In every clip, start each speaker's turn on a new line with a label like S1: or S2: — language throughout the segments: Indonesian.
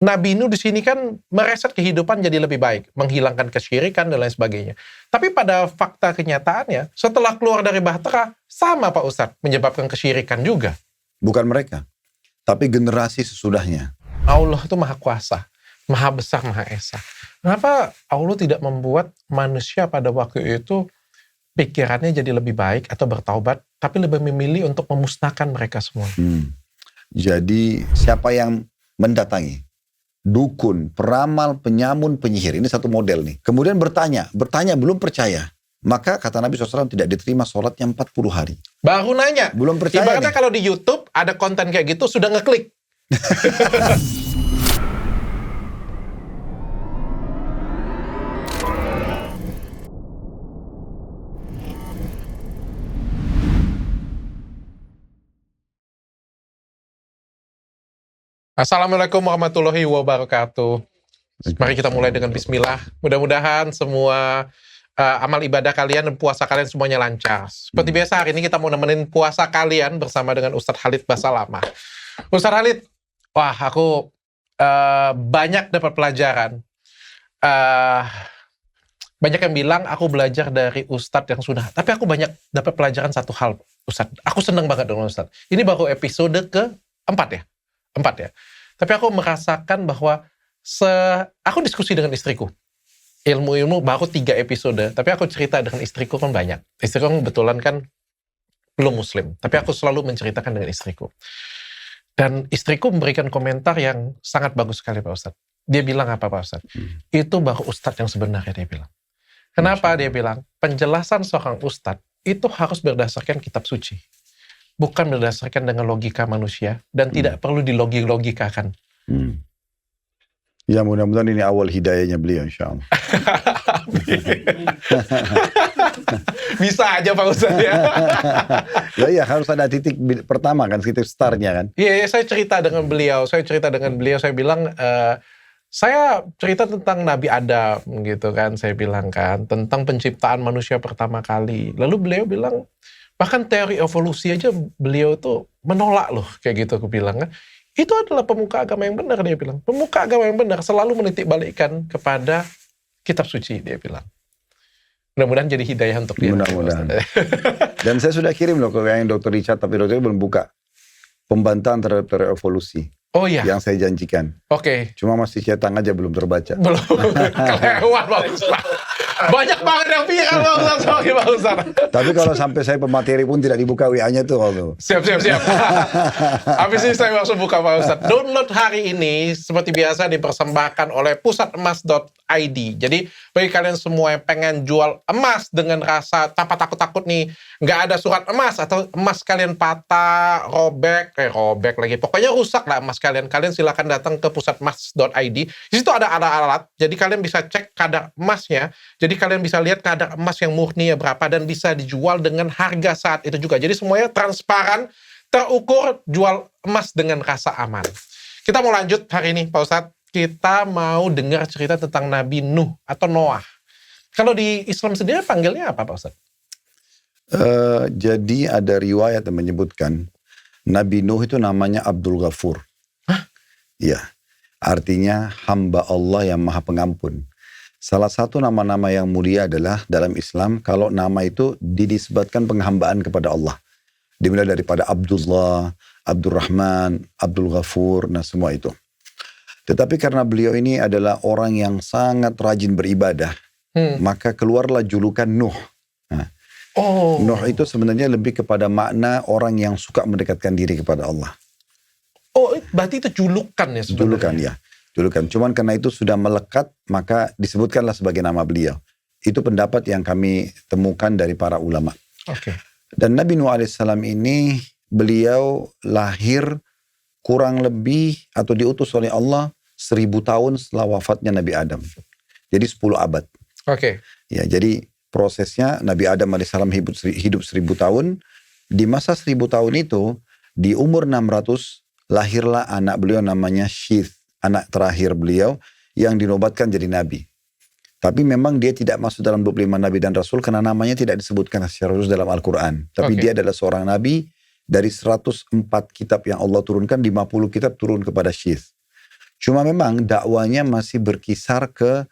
S1: Nabi Nuh di sini kan mereset kehidupan jadi lebih baik, menghilangkan kesyirikan dan lain sebagainya. Tapi pada fakta kenyataannya, setelah keluar dari Bahtera, sama Pak Ustadz, menyebabkan kesyirikan juga.
S2: Bukan mereka, tapi generasi sesudahnya.
S1: Allah itu maha kuasa, maha besar, maha esa. Kenapa Allah tidak membuat manusia pada waktu itu pikirannya jadi lebih baik atau bertaubat, tapi lebih memilih untuk memusnahkan mereka semua?
S2: Jadi siapa yang mendatangi? Dukun, peramal, penyamun, penyihir. Ini satu model nih. Kemudian bertanya belum percaya. Maka kata Nabi SAW tidak diterima sholatnya 40 hari.
S1: Baru nanya.
S2: Belum percaya.
S1: Ibaratnya kalau di YouTube ada konten kayak gitu, sudah ngeklik. Assalamualaikum warahmatullahi wabarakatuh. Mari kita mulai dengan bismillah. Mudah-mudahan semua amal ibadah kalian dan puasa kalian semuanya lancar. Seperti biasa hari ini kita mau nemenin puasa kalian bersama dengan Ustadz Khalid Basalamah. Ustadz Khalid, wah aku banyak dapat pelajaran. Banyak yang bilang aku belajar dari Ustadz yang sudah. Tapi aku banyak dapat pelajaran satu hal, Ustadz. Aku senang banget dengan Ustadz. Ini baru episode ke-4 ya? 4 ya. Tapi aku merasakan bahwa aku diskusi dengan istriku. Ilmu-ilmu baru 3 episode, tapi aku cerita dengan istriku kan banyak. Istriku kebetulan kan belum muslim, tapi aku selalu menceritakan dengan istriku. Dan istriku memberikan komentar yang sangat bagus sekali Pak Ustadz. Dia bilang apa Pak Ustadz? Itu baru Ustadz yang sebenarnya dia bilang. Kenapa dia bilang? Penjelasan seorang Ustadz itu harus berdasarkan kitab suci. Bukan berdasarkan dengan logika manusia dan tidak perlu dilogikakan.
S2: Ya mudah-mudahan ini awal hidayahnya beliau insya Allah.
S1: Bisa aja Pak Ustadz ya.
S2: Ya harus ada titik pertama kan, titik startnya kan.
S1: Iya, saya cerita dengan beliau. Saya bilang, saya cerita tentang Nabi Adam gitu kan. Saya bilang kan, tentang penciptaan manusia pertama kali. Lalu beliau bilang, bahkan teori evolusi aja beliau tuh menolak loh, kayak gitu aku bilang kan. Itu adalah pemuka agama yang benar, dia bilang. Pemuka agama yang benar selalu menitik balikkan kepada kitab suci, dia bilang. Mudah-mudahan jadi hidayah untuk dia.
S2: Mudah-mudahan. Dan saya sudah kirim loh ke yang Dr. Richard, tapi Dr. belum buka pembantahan terhadap teori evolusi.
S1: Oh iya.
S2: Yang saya janjikan.
S1: Oke.
S2: Cuma masih cetak aja, belum terbaca.
S1: Belum. Kelewat Pak Ustadz. Banyak banget yang viral Pak Ustadz.
S2: Tapi kalau sampai saya pemateri pun tidak dibuka WA-nya tuh.
S1: Siap. Habis ini saya langsung buka Pak Ustadz. Download hari ini seperti biasa dipersembahkan oleh pusatemas.id. Jadi bagi kalian semua yang pengen jual emas dengan rasa tanpa takut-takut nih, nggak ada surat emas atau emas kalian patah, robek lagi. Pokoknya rusak lah emas kalian silakan datang ke pusatemas.id. Di situ ada alat-alat, jadi kalian bisa cek kadar emasnya. Jadi kalian bisa lihat kadar emas yang murni berapa dan bisa dijual dengan harga saat itu juga. Jadi semuanya transparan, terukur, jual emas dengan rasa aman. Kita mau lanjut hari ini Pak Ustadz. Kita mau dengar cerita tentang Nabi Nuh atau Noah. Kalau di Islam sendiri panggilnya apa Pak Ustadz?
S2: Jadi ada riwayat yang menyebutkan Nabi Nuh itu namanya Abdul Ghafur. Iya, artinya hamba Allah yang maha pengampun. Salah satu nama-nama yang mulia adalah dalam Islam, kalau nama itu dinisbatkan penghambaan kepada Allah. Dimulai daripada Abdullah, Abdurrahman, Abdul Ghafur, nah semua itu. Tetapi karena beliau ini adalah orang yang sangat rajin beribadah, maka keluarlah julukan Nuh. Nah, Nuh itu sebenarnya lebih kepada makna orang yang suka mendekatkan diri kepada Allah.
S1: Oh, berarti itu julukan ya sebenarnya?
S2: Julukan ya. Julukan. Cuman karena itu sudah melekat, maka disebutkanlah sebagai nama beliau. Itu pendapat yang kami temukan dari para ulama.
S1: Oke.
S2: Dan Nabi Nuh alaihissalam ini, beliau lahir kurang lebih atau diutus oleh Allah 1000 tahun setelah wafatnya Nabi Adam. Jadi 10 abad.
S1: Oke.
S2: Ya, jadi prosesnya Nabi Adam alaihissalam hidup 1000 tahun. Di masa 1000 tahun itu, di umur 600, lahirlah anak beliau namanya Syith, anak terakhir beliau yang dinobatkan jadi nabi. Tapi memang dia tidak masuk dalam 25 nabi dan rasul karena namanya tidak disebutkan secara khusus dalam Al-Quran. Tapi dia adalah seorang nabi dari 104 kitab yang Allah turunkan, 50 kitab turun kepada Syith. Cuma memang dakwanya masih berkisar ke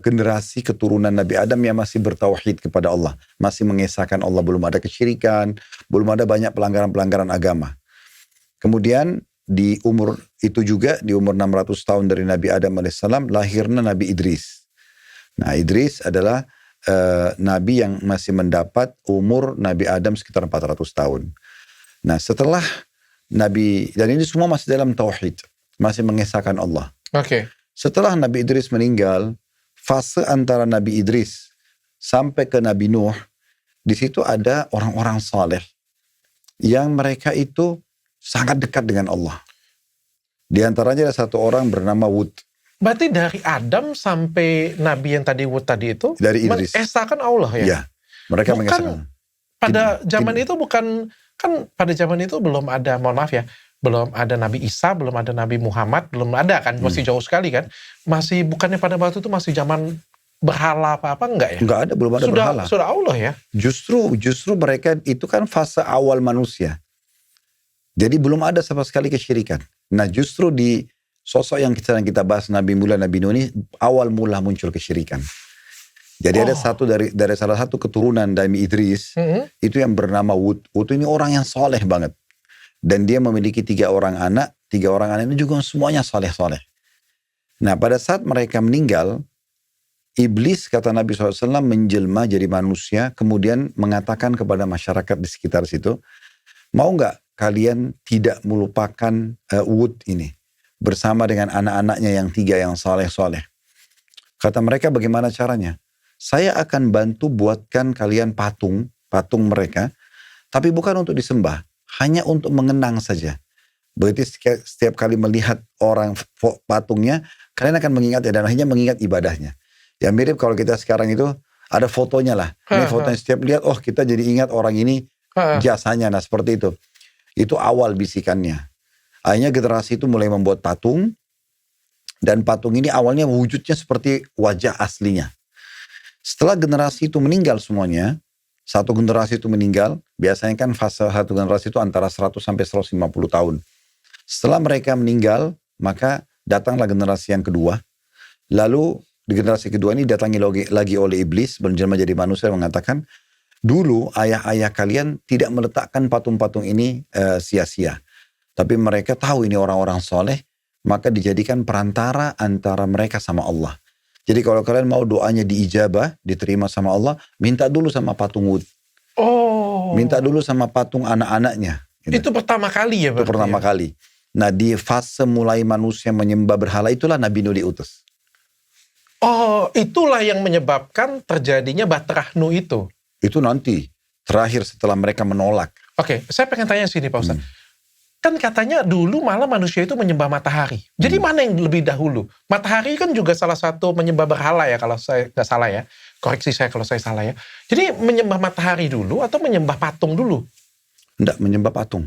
S2: generasi keturunan Nabi Adam yang masih bertauhid kepada Allah. Masih mengesahkan Allah, belum ada kesyirikan, belum ada banyak pelanggaran-pelanggaran agama. Kemudian di umur itu juga, di umur 600 tahun dari Nabi Adam alaihissalam, lahirnya Nabi Idris. Nah, Idris adalah Nabi yang masih mendapat umur Nabi Adam sekitar 400 tahun. Nah, setelah Nabi, dan ini semua masih dalam tauhid, masih mengesahkan Allah.
S1: Oke.
S2: Setelah Nabi Idris meninggal, fase antara Nabi Idris sampai ke Nabi Nuh, di situ ada orang-orang saleh yang mereka itu sangat dekat dengan Allah. Di antaranya ada satu orang bernama Wud.
S1: Berarti dari Adam sampai Nabi yang tadi Wud tadi itu
S2: Dari Idris.
S1: mengesahkan Allah ya?
S2: Ya, mereka
S1: Bukan
S2: mengesahkan.
S1: pada zaman itu bukan, kan pada zaman itu belum ada, mohon maaf ya, belum ada Nabi Isa, belum ada Nabi Muhammad, belum ada kan, masih jauh sekali kan. Masih, bukannya pada waktu itu masih zaman berhala apa-apa, enggak ya?
S2: Enggak ada, belum ada berhala.
S1: Sudah Allah ya?
S2: Justru mereka itu kan fase awal manusia. Jadi belum ada sama sekali kesyirikan. Nah, justru di sosok yang kita bahas Nabi Nuh ini awal mula muncul kesyirikan. Jadi ada satu dari salah satu keturunan Nabi Idris itu yang bernama Wud. Wud ini orang yang soleh banget. Dan dia memiliki 3 orang anak. 3 orang anak ini juga semuanya soleh-soleh. Nah, pada saat mereka meninggal, iblis, kata Nabi SAW, menjelma jadi manusia, kemudian mengatakan kepada masyarakat di sekitar situ, mau nggak kalian tidak melupakan Wud ini bersama dengan anak-anaknya yang 3 yang soleh-soleh? Kata mereka, bagaimana caranya? Saya akan bantu buatkan kalian patung mereka, tapi bukan untuk disembah, hanya untuk mengenang saja. Berarti setiap kali melihat orang patungnya, kalian akan mengingat dan akhirnya mengingat ibadahnya. Ya mirip kalau kita sekarang itu ada fotonya lah. Ini fotonya setiap lihat, oh kita jadi ingat orang ini jasanya. Nah seperti itu. Itu awal bisikannya. Akhirnya generasi itu mulai membuat patung. Dan patung ini awalnya wujudnya seperti wajah aslinya. Setelah generasi itu meninggal semuanya, satu generasi itu meninggal, biasanya kan fase satu generasi itu antara 100 sampai 150 tahun. Setelah mereka meninggal, maka datanglah generasi yang kedua. Lalu di generasi kedua ini datangi lagi oleh iblis, menjelma jadi manusia, mengatakan, dulu ayah-ayah kalian tidak meletakkan patung-patung ini sia-sia. Tapi mereka tahu ini orang-orang soleh, maka dijadikan perantara antara mereka sama Allah. Jadi kalau kalian mau doanya diijabah, diterima sama Allah, minta dulu sama patung Wud.
S1: Oh.
S2: Minta dulu sama patung anak-anaknya.
S1: Itu
S2: Gitu.
S1: pertama kali ya?
S2: Itu pertama kali. Nah di fase mulai manusia menyembah berhala itulah Nabi Nuh diutus.
S1: Oh, itulah yang menyebabkan terjadinya Batrah Nuh itu?
S2: Itu nanti, terakhir setelah mereka menolak.
S1: Oke, saya pengen tanya sini Pak Ustadz. Kan katanya dulu malah manusia itu menyembah matahari. Jadi mana yang lebih dahulu? Matahari kan juga salah satu menyembah berhala ya, kalau saya nggak salah ya. Koreksi saya kalau saya salah ya. Jadi menyembah matahari dulu atau menyembah patung dulu?
S2: Enggak, menyembah patung.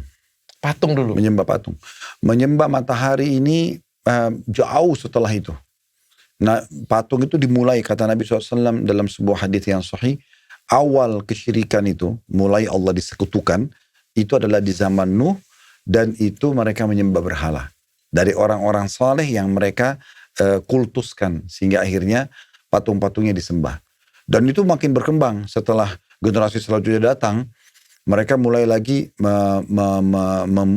S1: Patung dulu?
S2: Menyembah patung. Menyembah matahari ini jauh setelah itu. Nah patung itu dimulai, kata Nabi SAW dalam sebuah hadis yang sahih, awal kesyirikan itu, mulai Allah disekutukan, itu adalah di zaman Nuh, dan itu mereka menyembah berhala. Dari orang-orang saleh yang mereka kultuskan. Sehingga akhirnya patung-patungnya disembah. Dan itu makin berkembang setelah generasi selanjutnya datang. Mereka mulai lagi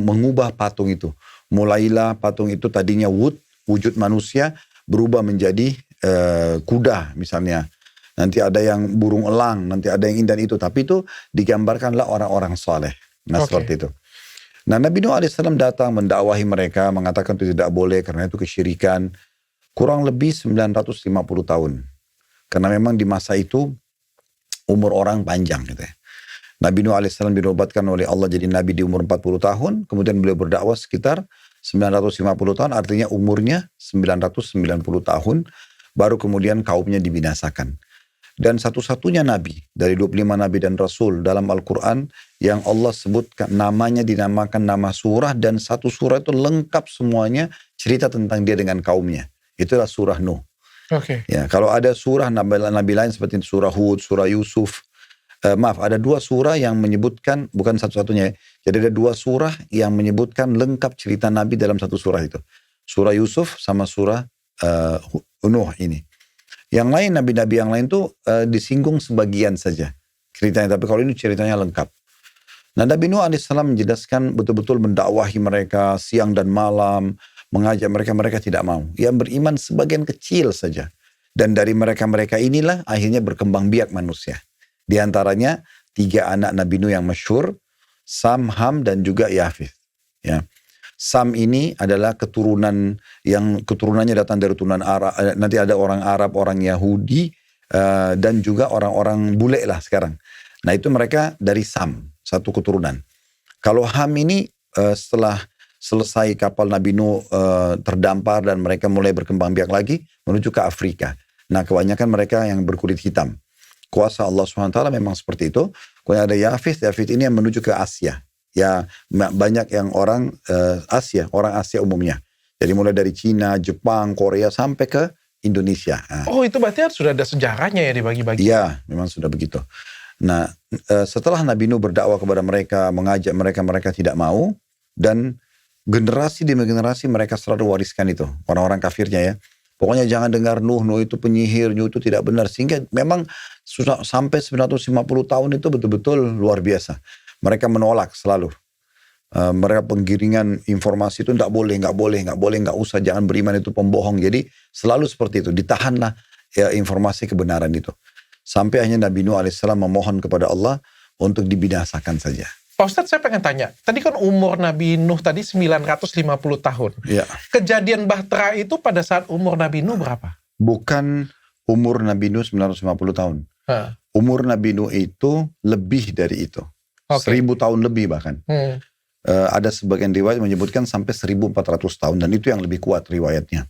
S2: mengubah patung itu. Mulailah patung itu tadinya wujud manusia, berubah menjadi kuda misalnya. Nanti ada yang burung elang, nanti ada yang ini dan itu. Tapi itu digambarkanlah orang-orang saleh. Nah seperti itu. Nah Nabi Nuh AS datang mendakwahi mereka, mengatakan itu tidak boleh karena itu kesyirikan. Kurang lebih 950 tahun. Karena memang di masa itu umur orang panjang gitu ya. Nabi Nuh AS dinobatkan oleh Allah jadi Nabi di umur 40 tahun. Kemudian beliau berdakwah sekitar 950 tahun, artinya umurnya 990 tahun. Baru kemudian kaumnya dibinasakan. Dan satu-satunya nabi dari 25 nabi dan rasul dalam Al-Quran yang Allah sebutkan namanya dinamakan nama surah, dan satu surah itu lengkap semuanya cerita tentang dia dengan kaumnya. Itulah surah Nuh.
S1: Oke.
S2: Ya, kalau ada surah nabi lain seperti surah Hud, surah Yusuf, ada 2 surah yang menyebutkan, bukan satu-satunya ya. Jadi ada 2 surah yang menyebutkan lengkap cerita nabi dalam satu surah itu. Surah Yusuf sama surah Nuh ini. Yang lain, nabi-nabi yang lain tuh disinggung sebagian saja ceritanya. Tapi kalau ini ceritanya lengkap. Nah, Nabi Nuh alaihissalam menjelaskan betul-betul mendakwahi mereka siang dan malam, mengajak mereka tidak mau. Yang beriman sebagian kecil saja. Dan dari mereka-mereka inilah akhirnya berkembang biak manusia. Di antaranya 3 anak Nabi Nuh yang masyhur, Sam, Ham, dan juga Yafith. Ya. Sam ini adalah keturunan yang keturunannya datang dari keturunan Arab. Nanti ada orang Arab, orang Yahudi, dan juga orang-orang bule lah sekarang. Nah, itu mereka dari Sam, satu keturunan. Kalau Ham ini setelah selesai kapal Nabi Nuh terdampar dan mereka mulai berkembang biak lagi menuju ke Afrika. Nah, kebanyakan mereka yang berkulit hitam. Kuasa Allah SWT memang seperti itu. Kemudian ada Yafith ini yang menuju ke Asia. Ya, banyak yang orang Asia, orang Asia umumnya. Jadi mulai dari Cina, Jepang, Korea sampai ke Indonesia. Nah.
S1: Oh, itu berarti sudah ada sejarahnya ya dibagi-bagi?
S2: Iya, memang sudah begitu. Nah, setelah Nabi Nuh berdakwah kepada mereka, mengajak mereka tidak mau, dan generasi demi generasi mereka selalu wariskan itu, orang-orang kafirnya ya. Pokoknya jangan dengar Nuh itu penyihir, Nuh itu tidak benar. Sehingga memang sampai 950 tahun itu betul-betul luar biasa. Mereka menolak selalu. Mereka penggiringan informasi itu nggak boleh, nggak usah, jangan beriman, itu pembohong. Jadi selalu seperti itu, ditahanlah ya, informasi kebenaran itu. Sampai akhirnya Nabi Nuh alaihissalam memohon kepada Allah untuk dibinasakan saja.
S1: Pak Ustadz, saya pengen tanya, tadi kan umur Nabi Nuh tadi 950 tahun.
S2: Ya.
S1: Kejadian Bahtera itu pada saat umur Nabi Nuh berapa?
S2: Bukan umur Nabi Nuh 950 tahun. Umur Nabi Nuh itu lebih dari itu. 1000 tahun lebih bahkan. Ada sebagian riwayat menyebutkan sampai 1400 tahun. Dan itu yang lebih kuat riwayatnya.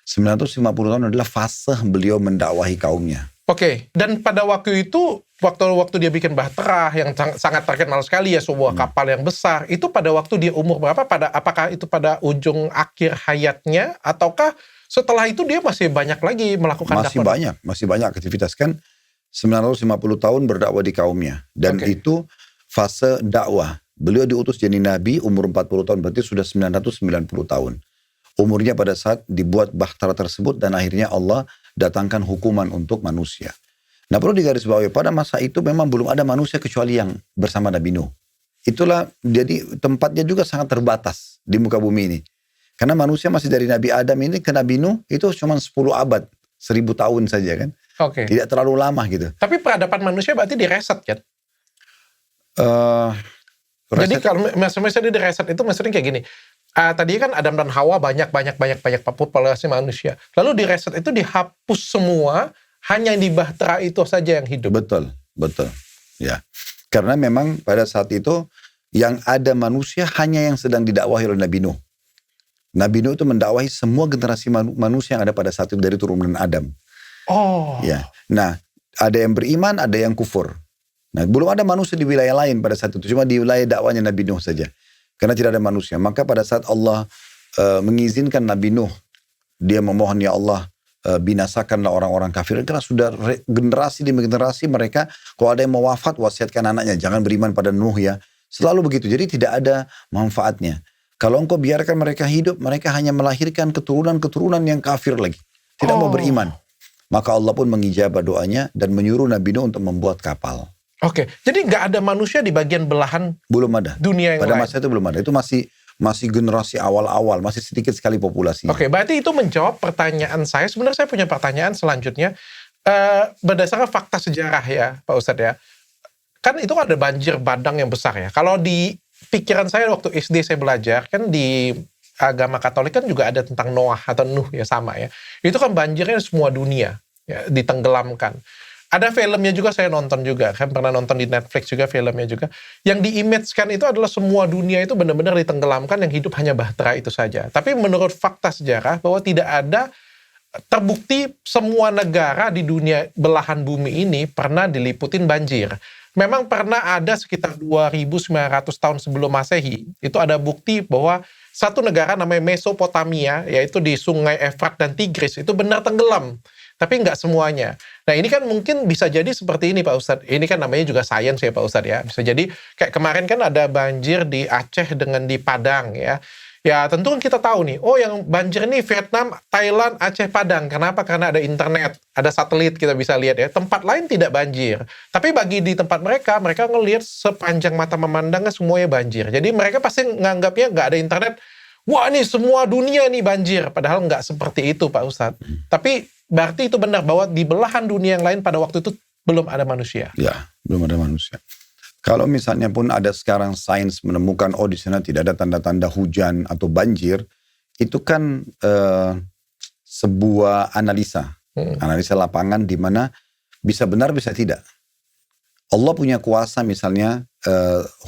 S2: 950 tahun adalah fase beliau mendakwahi kaumnya.
S1: Oke, dan pada waktu itu, waktu dia bikin Bahtera yang sangat terkenal sekali ya, sebuah kapal yang besar, itu pada waktu dia umur berapa? Apakah itu pada ujung akhir hayatnya, ataukah setelah itu dia masih banyak lagi melakukan dakwah?
S2: Masih banyak aktivitas kan. 950 tahun berdakwah di kaumnya. Dan itu fase dakwah. Beliau diutus jadi nabi umur 40 tahun, berarti sudah 990 tahun. Umurnya pada saat dibuat Bahtera tersebut, dan akhirnya Allah datangkan hukuman untuk manusia. Nah, perlu digarisbawahi, pada masa itu memang belum ada manusia kecuali yang bersama Nabi Nuh. Itulah, jadi tempatnya juga sangat terbatas di muka bumi ini. Karena manusia masih dari Nabi Adam ini ke Nabi Nuh itu cuma 10 abad, 1000 tahun saja kan. Tidak terlalu lama gitu.
S1: Tapi peradaban manusia berarti direset kan? Jadi kalau misalnya direset itu maksudnya kayak gini. Tadi kan Adam dan Hawa banyak populasi manusia. Lalu direset itu dihapus semua, hanya di Bahtera itu saja yang hidup.
S2: Betul. Ya. Karena memang pada saat itu yang ada manusia hanya yang sedang didakwahi oleh Nabi Nuh. Nabi Nuh itu mendakwahi semua generasi manusia yang ada pada saat itu dari turunan Adam. Ya. Nah, ada yang beriman, ada yang kufur. Nah, belum ada manusia di wilayah lain pada saat itu. Cuma di wilayah dakwanya Nabi Nuh saja. Karena tidak ada manusia. Maka pada saat Allah mengizinkan Nabi Nuh, dia memohon, ya Allah, binasakanlah orang-orang kafir. Karena sudah generasi demi generasi mereka, kalau ada yang mau wafat, wasiatkan anaknya. Jangan beriman pada Nuh ya. Selalu begitu. Jadi tidak ada manfaatnya. Kalau engkau biarkan mereka hidup, mereka hanya melahirkan keturunan-keturunan yang kafir lagi. Tidak mau beriman. Maka Allah pun mengijabah doanya dan menyuruh Nabi Nuh untuk membuat kapal.
S1: Jadi nggak ada manusia di bagian belahan
S2: belum ada.
S1: Dunia yang
S2: pada
S1: lain.
S2: masa itu belum ada. Itu masih generasi awal-awal, masih sedikit sekali populasinya.
S1: Berarti itu menjawab pertanyaan saya. Sebenarnya saya punya pertanyaan selanjutnya. Berdasarkan fakta sejarah ya, Pak Ustadz ya. Kan itu ada banjir bandang yang besar ya. Kalau di pikiran saya waktu SD saya belajar, kan di agama Katolik kan juga ada tentang Noah atau Nuh ya, sama ya. Itu kan banjirnya semua dunia ya, ditenggelamkan. Ada filmnya juga, saya nonton juga, kan pernah nonton di Netflix juga filmnya juga. Yang di-image-kan itu adalah semua dunia itu benar-benar ditenggelamkan, yang hidup hanya Bahtera itu saja. Tapi menurut fakta sejarah bahwa tidak ada terbukti semua negara di dunia belahan bumi ini pernah diliputin banjir. Memang pernah ada sekitar 2.900 tahun sebelum Masehi, itu ada bukti bahwa satu negara namanya Mesopotamia, yaitu di sungai Efrat dan Tigris, itu benar tenggelam. Tapi nggak semuanya. Nah, ini kan mungkin bisa jadi seperti ini Pak Ustadz. Ini kan namanya juga sains ya Pak Ustadz ya. Bisa jadi kayak kemarin kan ada banjir di Aceh dengan di Padang ya. Ya tentu kan kita tahu nih, oh yang banjir ini Vietnam, Thailand, Aceh, Padang. Kenapa? Karena ada internet, ada satelit kita bisa lihat ya. Tempat lain tidak banjir. Tapi bagi di tempat mereka ngelihat sepanjang mata memandangnya semuanya banjir. Jadi mereka pasti nganggapnya nggak ada internet, wah ini semua dunia nih banjir. Padahal nggak seperti itu Pak Ustadz. Tapi berarti itu benar bahwa di belahan dunia yang lain pada waktu itu belum ada manusia.
S2: Ya, belum ada manusia. Kalau misalnya pun ada sekarang sains menemukan, oh di sana tidak ada tanda-tanda hujan atau banjir, itu kan sebuah analisa. Analisa lapangan di mana bisa benar, bisa tidak. Allah punya kuasa misalnya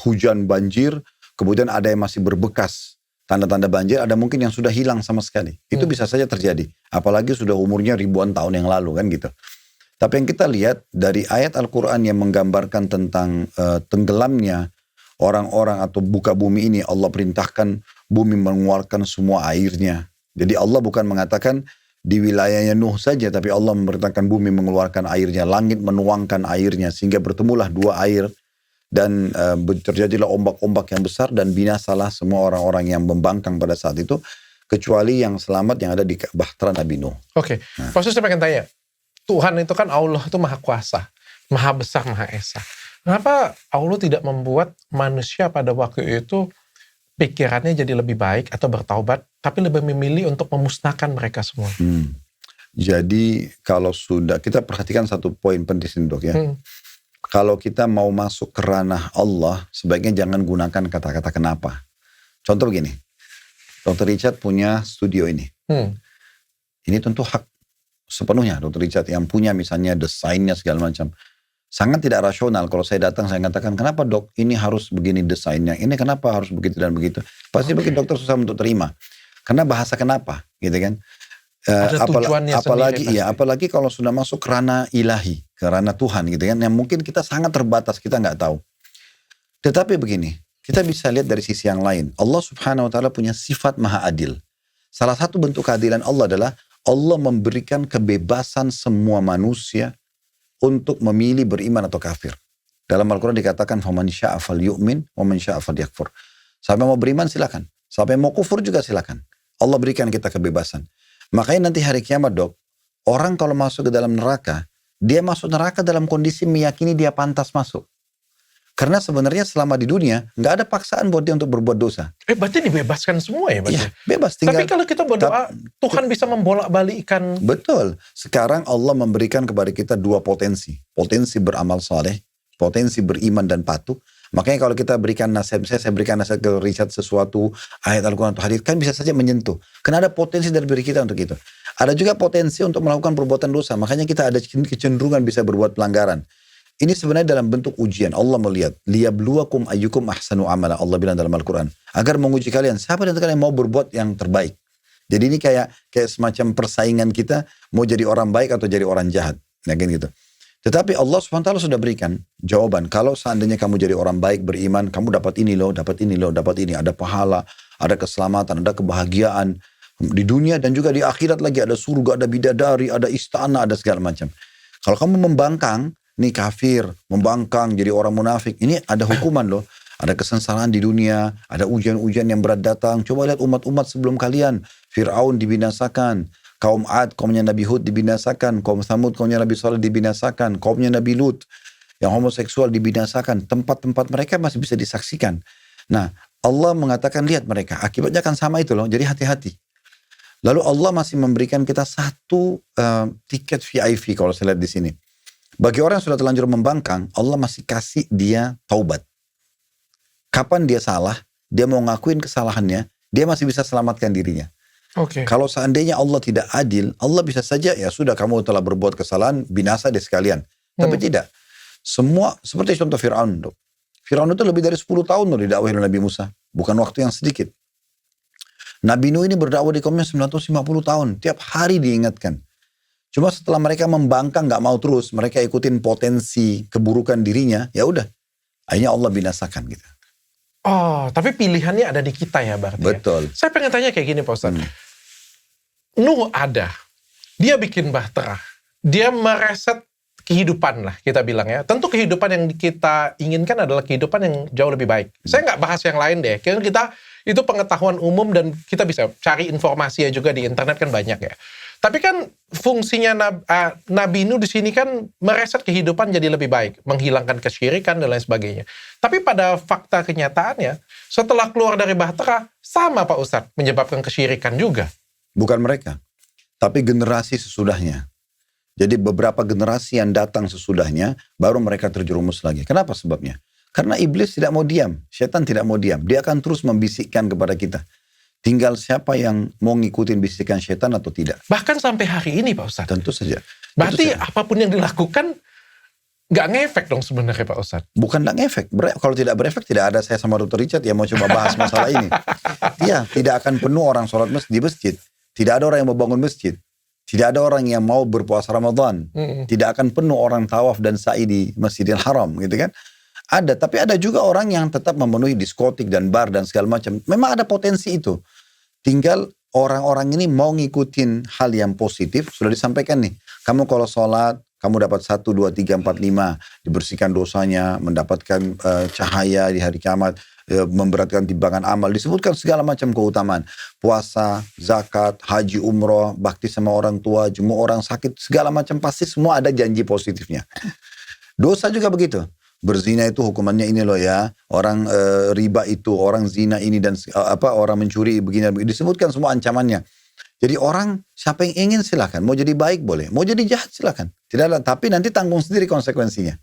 S2: hujan banjir, kemudian ada yang masih berbekas. Tanda-tanda banjir ada mungkin yang sudah hilang sama sekali. Itu bisa saja terjadi. Apalagi sudah umurnya ribuan tahun yang lalu kan gitu. Tapi yang kita lihat dari ayat Al-Quran yang menggambarkan tentang tenggelamnya orang-orang atau buka bumi ini, Allah perintahkan bumi mengeluarkan semua airnya. Jadi Allah bukan mengatakan di wilayahnya Nuh saja, tapi Allah memerintahkan bumi mengeluarkan airnya, langit menuangkan airnya, sehingga bertemulah dua air, dan terjadilah ombak-ombak yang besar, dan binasalah semua orang-orang yang membangkang pada saat itu, kecuali yang selamat yang ada di bahtera Nabi Nuh.
S1: Oke, Maksud saya pengen tanya, Tuhan itu kan Allah itu maha kuasa, maha besar, maha esa. Kenapa Allah tidak membuat manusia pada waktu itu pikirannya jadi lebih baik atau bertaubat, tapi lebih memilih untuk memusnahkan mereka semua?
S2: Jadi kalau sudah, kita perhatikan satu poin penting sini dok ya. Kalau kita mau masuk ke ranah Allah, sebaiknya jangan gunakan kata-kata kenapa. Contoh begini, Dr. Richard punya studio ini. Ini tentu hak sepenuhnya Dr. Richard yang punya misalnya desainnya segala macam. Sangat tidak rasional kalau saya datang, saya katakan, kenapa dok ini harus begini desainnya, ini kenapa harus begitu dan begitu. Pasti bagi dokter susah untuk terima. Karena bahasa kenapa gitu kan.
S1: Ada tujuannya sendiri.
S2: Apalagi kalau sudah masuk ke ranah ilahi, ke ranah Tuhan gitu kan, yang mungkin kita sangat terbatas, kita nggak tahu. Tetapi begini, kita bisa lihat dari sisi yang lain. Allah subhanahu wa ta'ala punya sifat maha adil. Salah satu bentuk keadilan Allah adalah Allah memberikan kebebasan semua manusia untuk memilih beriman atau kafir. Dalam Al-Quran dikatakan, faman syaa falyu'min wa man syaa falyakfur. Siapa yang mau beriman silakan, siapa yang mau kufur juga silakan. Allah berikan kita kebebasan. Makanya nanti hari kiamat dok, orang kalau masuk ke dalam neraka, dia masuk neraka dalam kondisi meyakini dia pantas masuk. Karena sebenarnya selama di dunia nggak ada paksaan buat dia untuk berbuat dosa.
S1: Berarti dibebaskan semua ya?
S2: Iya, bebas.
S1: Tapi kalau kita berdoa, Tuhan bisa membolak-balikkan.
S2: Betul. Sekarang Allah memberikan kepada kita dua potensi. Potensi beramal saleh, potensi beriman dan patuh. Makanya kalau kita berikan nasihat, saya berikan nasihat ke Richard sesuatu, ayat Al-Quran atau hadis, kan bisa saja menyentuh. Karena ada potensi dari diri kita untuk itu. Ada juga potensi untuk melakukan perbuatan dosa. Makanya kita ada kecenderungan bisa berbuat pelanggaran. Ini sebenarnya dalam bentuk ujian. Allah melihat, liyabluwakum ayyukum ahsanu amala. Allah bilang dalam Al-Quran. Agar menguji kalian, siapa di antara kalian mau berbuat yang terbaik. Jadi ini kayak semacam persaingan kita, mau jadi orang baik atau jadi orang jahat. Nah, gitu. Tetapi Allah SWT sudah berikan jawaban. Kalau seandainya kamu jadi orang baik, beriman, kamu dapat ini loh, dapat ini loh, dapat ini. Ada pahala, ada keselamatan, ada kebahagiaan. Di dunia dan juga di akhirat lagi ada surga, ada bidadari, ada istana, ada segala macam. Kalau kamu membangkang, nih kafir, membangkang, jadi orang munafik. Ini ada hukuman loh. Ada kesengsaraan di dunia, ada ujian-ujian yang berat datang. Coba lihat umat-umat sebelum kalian. Fir'aun dibinasakan. Kaum Ad, kaumnya Nabi Hud dibinasakan. Kaum Thamud, kaumnya Nabi Saleh dibinasakan. Kaumnya Nabi Lut, yang homoseksual dibinasakan. Tempat-tempat mereka masih bisa disaksikan. Nah, Allah mengatakan, lihat mereka. Akibatnya akan sama itu loh. Jadi hati-hati. Lalu Allah masih memberikan kita satu tiket VIP kalau saya lihat di sini. Bagi orang yang sudah terlanjur membangkang, Allah masih kasih dia taubat. Kapan dia salah, dia mau ngakuin kesalahannya, dia masih bisa selamatkan dirinya. Kalau seandainya Allah tidak adil, Allah bisa saja, ya sudah kamu telah berbuat kesalahan, binasa deh sekalian. Tapi tidak. Semua, seperti contoh Fir'aun. Fir'aun itu lebih dari 10 tahun loh didakwahi oleh Nabi Musa. Bukan waktu yang sedikit. Nabi Nuh ini berdakwah di kaumnya 950 tahun. Tiap hari diingatkan. Cuma setelah mereka membangkang gak mau terus, mereka ikutin potensi keburukan dirinya, ya udah, akhirnya Allah binasakan gitu.
S1: Oh, tapi pilihannya ada di kita ya berarti.
S2: Betul.
S1: Ya? Saya pengen tanya kayak gini Pak Ustadz. Nuh ada, dia bikin bahtera, dia mereset kehidupan lah kita bilang ya. Tentu kehidupan yang kita inginkan adalah kehidupan yang jauh lebih baik. Saya nggak bahas yang lain deh. Kita itu pengetahuan umum dan kita bisa cari informasinya juga di internet kan banyak ya. Tapi kan fungsinya Nabi Nuh di sini kan mereset kehidupan jadi lebih baik, menghilangkan kesyirikan dan lain sebagainya. Tapi pada fakta kenyataannya, setelah keluar dari Bahtera, sama Pak Ustadz, menyebabkan kesyirikan juga.
S2: Bukan mereka, tapi generasi sesudahnya. Jadi beberapa generasi yang datang sesudahnya, baru mereka terjerumus lagi. Kenapa sebabnya? Karena iblis tidak mau diam, setan tidak mau diam. Dia akan terus membisikkan kepada kita. Tinggal siapa yang mau ngikutin bisikan setan atau tidak.
S1: Bahkan sampai hari ini Pak Ustadz.
S2: Tentu saja.
S1: Berarti apapun yang dilakukan, nggak ngefek dong sebenarnya Pak Ustadz.
S2: Bukan nggak ngefek. Kalau tidak berefek, tidak ada saya sama Dr. Richard yang mau coba bahas masalah ini. Iya, tidak akan penuh orang sholat di masjid. Tidak ada orang yang mau bangun masjid. Tidak ada orang yang mau berpuasa Ramadan. Tidak akan penuh orang tawaf dan sa'i di Masjidil Haram, gitu kan. Ada, tapi ada juga orang yang tetap memenuhi diskotik dan bar dan segala macam. Memang ada potensi itu. Tinggal orang-orang ini mau ngikutin hal yang positif, sudah disampaikan nih. Kamu kalau sholat, kamu dapat 1, 2, 3, 4, 5. Dibersihkan dosanya, mendapatkan cahaya di hari kiamat, memberatkan timbangan amal. Disebutkan segala macam keutamaan. Puasa, zakat, haji, umroh, bakti sama orang tua, jemu orang sakit, segala macam pasti semua ada janji positifnya. Dosa juga begitu. Berzina itu hukumannya ini loh ya, orang riba itu, orang zina ini dan orang mencuri begini, disebutkan semua ancamannya. Jadi orang siapa yang ingin silakan, mau jadi baik boleh, mau jadi jahat silakan, tidak ada, tapi nanti tanggung sendiri konsekuensinya.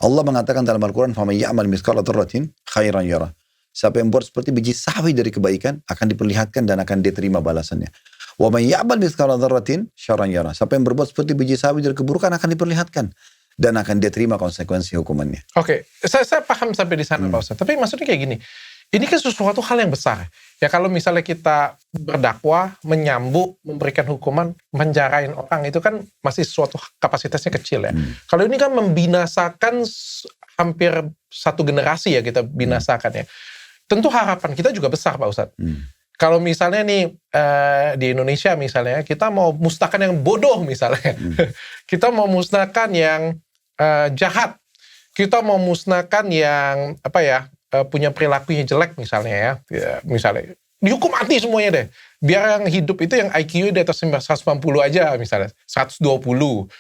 S2: Allah mengatakan dalam Al-Quran, "Faman ya'mal mithqala dzarratin khairan yarah." Siapa yang buat seperti biji sawi dari kebaikan akan diperlihatkan dan akan diterima balasannya. Wa man ya'mal mithqala dzarratin syarran yarah. Siapa yang berbuat seperti biji sawi dari keburukan akan diperlihatkan dan akan dia terima konsekuensi hukumannya.
S1: Oke, saya paham sampai di sana Pak Ustadz. Tapi maksudnya kayak gini, ini kan sesuatu hal yang besar. Ya kalau misalnya kita berdakwah, menyambut, memberikan hukuman, menjarain orang, itu kan masih sesuatu kapasitasnya kecil ya. Kalau ini kan membinasakan hampir satu generasi ya kita binasakan ya. Tentu harapan kita juga besar Pak Ustadz. Kalau misalnya nih di Indonesia misalnya kita mau musnahkan yang bodoh misalnya, kita mau musnahkan yang jahat, kita mau musnahkan yang punya perilakunya jelek misalnya ya, misalnya dihukum mati semuanya deh, biar yang hidup itu yang IQ di atas 190 aja misalnya, 120,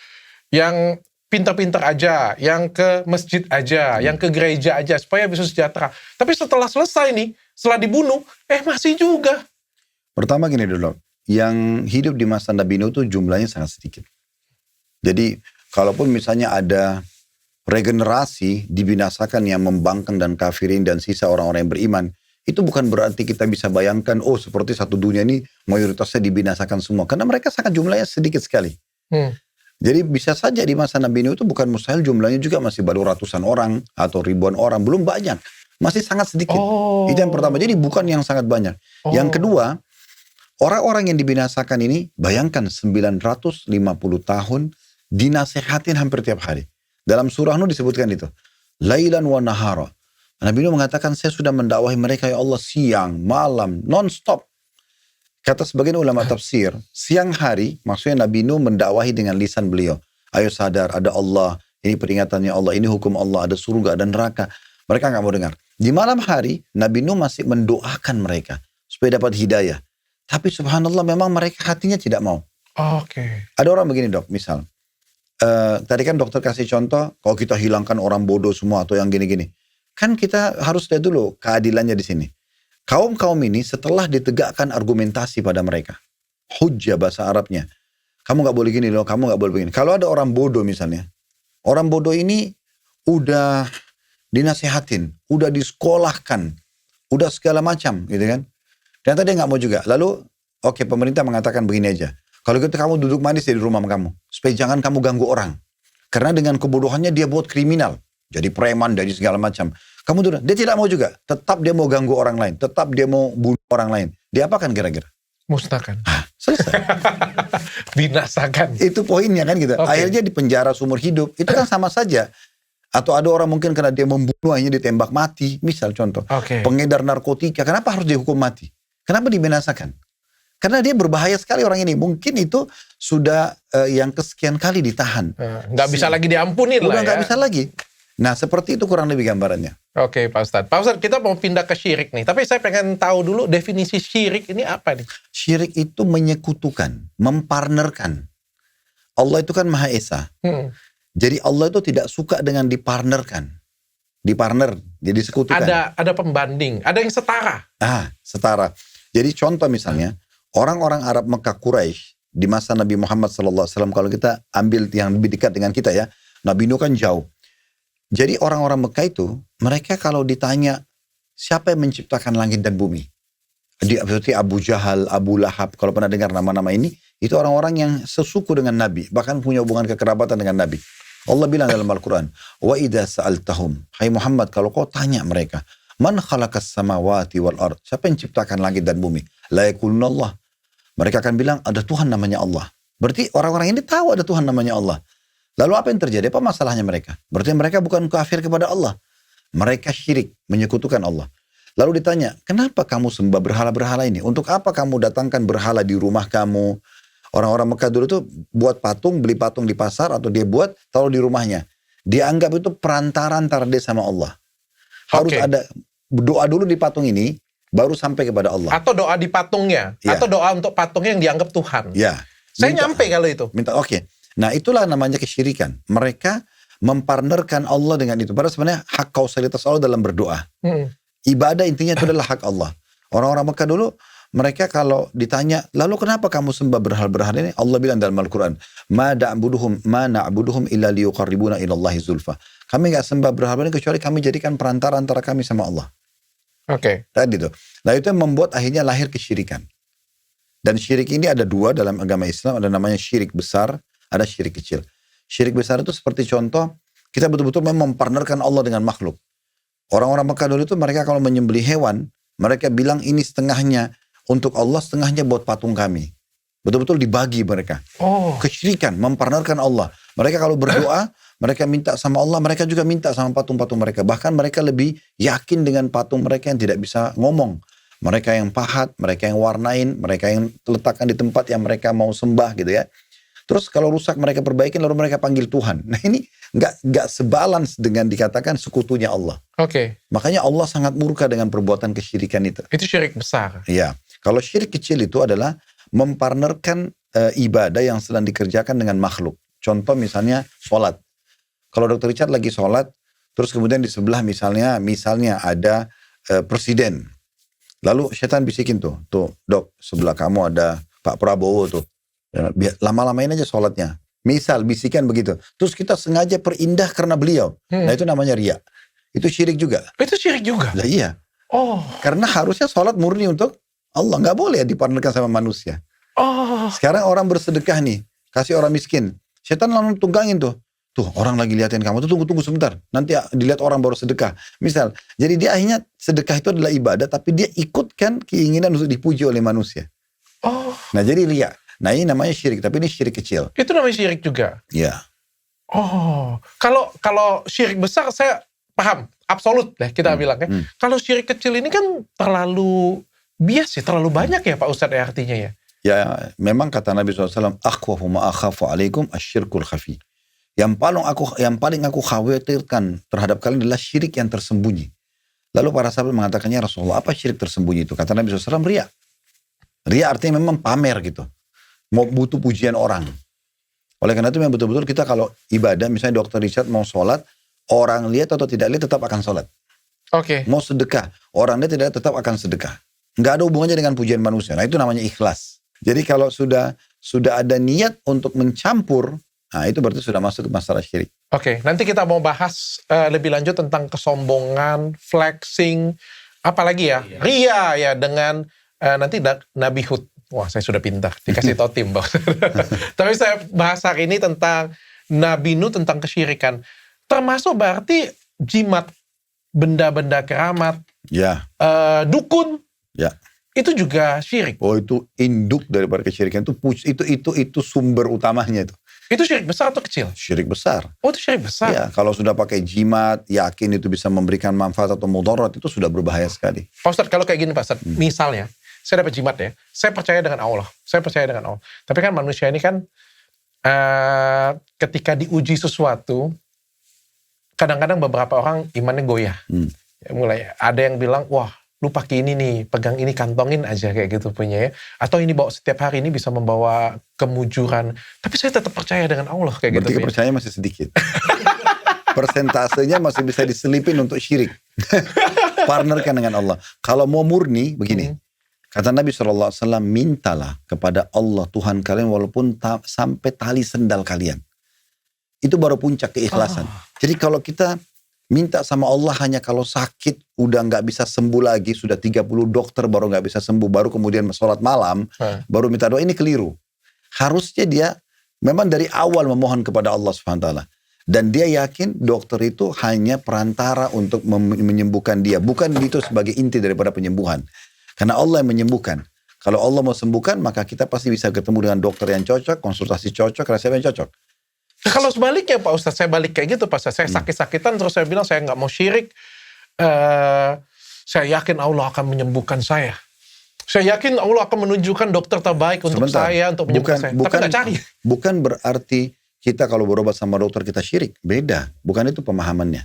S1: yang pintar-pintar aja, yang ke masjid aja, yang ke gereja aja, supaya bisa sejahtera. Tapi setelah selesai nih, setelah dibunuh, masih juga.
S2: Pertama gini dulu, yang hidup di masa Nabi Nuh itu jumlahnya sangat sedikit. Jadi, kalaupun misalnya ada regenerasi, dibinasakan yang membangkang dan kafirin dan sisa orang-orang yang beriman, itu bukan berarti kita bisa bayangkan, seperti satu dunia ini mayoritasnya dibinasakan semua. Karena mereka sangat jumlahnya sedikit sekali. Jadi bisa saja di masa Nabi Nuh itu bukan mustahil jumlahnya juga masih baru ratusan orang atau ribuan orang, belum banyak. Masih sangat sedikit. Itu yang pertama. Jadi bukan yang sangat banyak. Yang kedua, orang-orang yang dibinasakan ini, bayangkan 950 tahun dinasehatin hampir tiap hari. Dalam surah Nuh disebutkan itu. Lailan wa nahara. Nabi Nuh mengatakan, saya sudah mendakwahi mereka ya Allah siang, malam, non-stop. Kata sebagian ulama tafsir, siang hari maksudnya Nabi Nuh mendakwahi dengan lisan beliau. Ayo sadar, ada Allah, ini peringatannya Allah, ini hukum Allah, ada surga dan neraka. Mereka nggak mau dengar. Di malam hari, Nabi Nuh masih mendoakan mereka supaya dapat hidayah. Tapi subhanallah memang mereka hatinya tidak mau. Ada orang begini dok, misal. Tadi kan dokter kasih contoh, kalau kita hilangkan orang bodoh semua atau yang gini-gini. Kan kita harus lihat dulu keadilannya di sini. Kaum-kaum ini setelah ditegakkan argumentasi pada mereka. Hujjah bahasa Arabnya. Kamu gak boleh gini loh, kamu gak boleh begini. Kalau ada orang bodoh misalnya. Orang bodoh ini udah dinasehatin, udah disekolahkan, udah segala macam gitu kan. Ternyata dia gak mau juga. Lalu pemerintah mengatakan begini aja. Kalau gitu kamu duduk manis di rumah kamu. Supaya jangan kamu ganggu orang. Karena dengan kebodohannya dia buat kriminal. Jadi preman, jadi segala macam. Kamu tuh, dia tidak mau juga. Tetap dia mau ganggu orang lain. Tetap dia mau bunuh orang lain. Dia apakan kira-kira?
S1: Musnahkan.
S2: Selesai.
S1: Binasakan.
S2: Itu poinnya kan gitu. Akhirnya di penjara seumur hidup. Itu kan sama saja. Atau ada orang mungkin karena dia membunuh akhirnya ditembak mati. Misal contoh. Pengedar narkotika. Kenapa harus dihukum mati? Kenapa dibinasakan? Karena dia berbahaya sekali orang ini. Mungkin itu sudah yang kesekian kali ditahan.
S1: Nggak bisa lagi diampunin lah ya.
S2: Udah nggak bisa lagi. Nah, seperti itu kurang lebih gambarannya.
S1: Oke, Pak Ustadz. Pak Ustadz, kita mau pindah ke syirik nih. Tapi saya pengen tahu dulu definisi syirik ini apa nih?
S2: Syirik itu menyekutukan, mempartnerkan. Allah itu kan Maha Esa. Jadi Allah itu tidak suka dengan dipartnerkan. Dipartner, jadi sekutukan.
S1: Ada pembanding, ada yang setara.
S2: Setara. Jadi contoh misalnya, orang-orang Arab Mekah Quraisy di masa Nabi Muhammad SAW, kalau kita ambil yang lebih dekat dengan kita ya, Nabi Nuh kan jauh. Jadi orang-orang Mekah itu, mereka kalau ditanya, siapa yang menciptakan langit dan bumi? Seperti Abu Jahal, Abu Lahab, kalau pernah dengar nama-nama ini, itu orang-orang yang sesuku dengan Nabi, bahkan punya hubungan kekerabatan dengan Nabi. Allah bilang dalam Al-Quran, wa idza sa'altahum, hai Muhammad, kalau kau tanya mereka, man khalaqas samawati wal ard, siapa yang ciptakan langit dan bumi? La yakuluna Allah. Mereka akan bilang, ada Tuhan namanya Allah. Berarti orang-orang ini tahu ada Tuhan namanya Allah. Lalu apa yang terjadi? Apa masalahnya mereka? Berarti mereka bukan kafir kepada Allah. Mereka syirik, menyekutukan Allah. Lalu ditanya, kenapa kamu sembah berhala-berhala ini? Untuk apa kamu datangkan berhala di rumah kamu? Orang-orang Mekah dulu tuh buat patung, beli patung di pasar, atau dia buat, taruh di rumahnya. Dia anggap itu perantara antara dia sama Allah. Harus ada doa dulu di patung ini, baru sampai kepada Allah.
S1: Atau doa di patungnya, atau doa untuk patungnya yang dianggap Tuhan.
S2: Ya.
S1: Saya nyampe kalau itu.
S2: Oke. Nah, itulah namanya kesyirikan. Mereka mempartnerkan Allah dengan itu. Padahal sebenarnya hak kausalitas Allah dalam berdoa. Ibadah intinya itu adalah hak Allah. Orang-orang Mekah dulu, mereka kalau ditanya, lalu kenapa kamu sembah berhala-berhala ini? Allah bilang dalam Al-Quran, ma na'buduhum illa liyuqarribuna ilallahi zulfa. Kami gak sembah berhala ini kecuali kami jadikan perantara antara kami sama Allah.
S1: Oke.
S2: Tadi itu. Nah, itu yang membuat akhirnya lahir kesyirikan. Dan syirik ini ada dua dalam agama Islam, ada namanya syirik besar, ada syirik kecil. Syirik besar itu seperti contoh, kita betul-betul mempartnerkan Allah dengan makhluk. Orang-orang Mekah dulu itu mereka kalau menyembelih hewan, mereka bilang ini setengahnya untuk Allah, setengahnya buat patung kami. Betul-betul dibagi mereka. Kesyirikan, mempartnerkan Allah. Mereka kalau berdoa, mereka minta sama Allah, mereka juga minta sama patung-patung mereka. Bahkan mereka lebih yakin dengan patung mereka yang tidak bisa ngomong. Mereka yang pahat, mereka yang warnain, mereka yang letakkan di tempat yang mereka mau sembah gitu ya. Terus kalau rusak mereka perbaikin, lalu mereka panggil Tuhan. Nah ini nggak sebalans dengan dikatakan sekutunya Allah.
S1: Oke.
S2: Makanya Allah sangat murka dengan perbuatan kesyirikan itu.
S1: Itu syirik besar.
S2: Iya. Kalau syirik kecil itu adalah mempartnerkan ibadah yang sedang dikerjakan dengan makhluk. Contoh misalnya sholat. Kalau Dr. Richard lagi sholat, terus kemudian di sebelah misalnya ada presiden. Lalu setan bisikin tuh dok, sebelah kamu ada Pak Prabowo tuh. Lama-lamain aja sholatnya. Misal bisikan begitu. Terus kita sengaja perindah karena beliau. Nah itu namanya riya. Itu syirik juga.
S1: Itu syirik juga?
S2: Nah, iya. Karena harusnya sholat murni untuk Allah. Nggak boleh dipartnerkan sama manusia. Sekarang orang bersedekah nih. Kasih orang miskin. Setan langsung tunggangin tuh. Tuh orang lagi liatin kamu. Tuh tunggu sebentar. Nanti dilihat orang baru sedekah. Misal. Jadi dia akhirnya sedekah itu adalah ibadah. Tapi dia ikutkan keinginan untuk dipuji oleh manusia. Nah jadi riya. Nah ini namanya syirik, tapi ini syirik kecil.
S1: Itu namanya syirik juga?
S2: Iya.
S1: Kalau syirik besar saya paham, absolut deh kita bilang ya. Kalau syirik kecil ini kan terlalu bias ya, terlalu banyak ya Pak Ustadz ya artinya ya.
S2: Ya memang kata Nabi SAW, akhwafu ma akhafu alaikum asyirkul khafi. Yang paling aku khawatirkan terhadap kalian adalah syirik yang tersembunyi. Lalu para sahabat mengatakannya, Rasulullah, apa syirik tersembunyi itu? Kata Nabi SAW, riya. Riya artinya memang pamer gitu. Mau butuh pujian orang. Oleh karena itu memang betul-betul kita kalau ibadah, misalnya Dr. Richard mau sholat, orang lihat atau tidak lihat tetap akan sholat. Mau sedekah, orang lihat tidak tetap akan sedekah. Nggak ada hubungannya dengan pujian manusia. Nah itu namanya ikhlas. Jadi kalau sudah ada niat untuk mencampur, nah itu berarti sudah masuk ke masalah syirik.
S1: Nanti kita mau bahas lebih lanjut tentang kesombongan, flexing, apalagi ya, riya ya dengan nanti Nabi Hud. Wah, saya sudah pintar. Dikasih tahu tim, Bang. Tapi saya bahas hari ini tentang Nabi Nuh, tentang kesyirikan. Termasuk berarti jimat, benda-benda keramat, dukun. Ya. Itu juga syirik.
S2: Itu induk daripada kesyirikan. Itu sumber utamanya itu.
S1: Itu syirik besar atau kecil?
S2: Syirik besar.
S1: Itu syirik besar?
S2: Ya, kalau sudah pakai jimat, yakin itu bisa memberikan manfaat atau mudarat, itu sudah berbahaya sekali.
S1: Pak Ustadz, kalau kayak gini Pak Ustadz, misalnya, saya dapat jimat ya, saya percaya dengan Allah. Tapi kan manusia ini kan ketika diuji sesuatu, kadang-kadang beberapa orang imannya goyah. Ya, mulai ada yang bilang, wah lu pakai ini nih, pegang ini, kantongin aja kayak gitu punya ya. Atau ini bawa setiap hari ini bisa membawa kemujuran. Tapi saya tetap percaya dengan Allah kayak
S2: Berarti
S1: gitu.
S2: kepercayaan masih sedikit. Persentasenya masih bisa diselipin untuk syirik. Partnerkan dengan Allah. Kalau mau murni, begini. Kata Nabi SAW, mintalah kepada Allah Tuhan kalian walaupun sampai tali sendal kalian. Itu baru puncak keikhlasan. Jadi kalau kita minta sama Allah hanya kalau sakit, udah nggak bisa sembuh lagi, sudah 30 dokter baru nggak bisa sembuh, baru kemudian sholat malam, baru minta doa, ini keliru. Harusnya dia memang dari awal memohon kepada Allah SWT. Dan dia yakin dokter itu hanya perantara untuk menyembuhkan dia. Bukan itu sebagai inti daripada penyembuhan. Karena Allah yang menyembuhkan. Kalau Allah mau sembuhkan, maka kita pasti bisa ketemu dengan dokter yang cocok, konsultasi cocok, resep yang cocok.
S1: Nah, kalau sebaliknya Pak Ustadz, saya balik kayak gitu Pak Ustadz. Saya sakit-sakitan terus saya bilang saya nggak mau syirik. Saya yakin Allah akan menyembuhkan saya. Saya yakin Allah akan menunjukkan dokter terbaik untuk saya, untuk menyembuhkan saya. Tapi nggak cari.
S2: Bukan berarti kita kalau berobat sama dokter kita syirik. Beda. Bukan itu pemahamannya.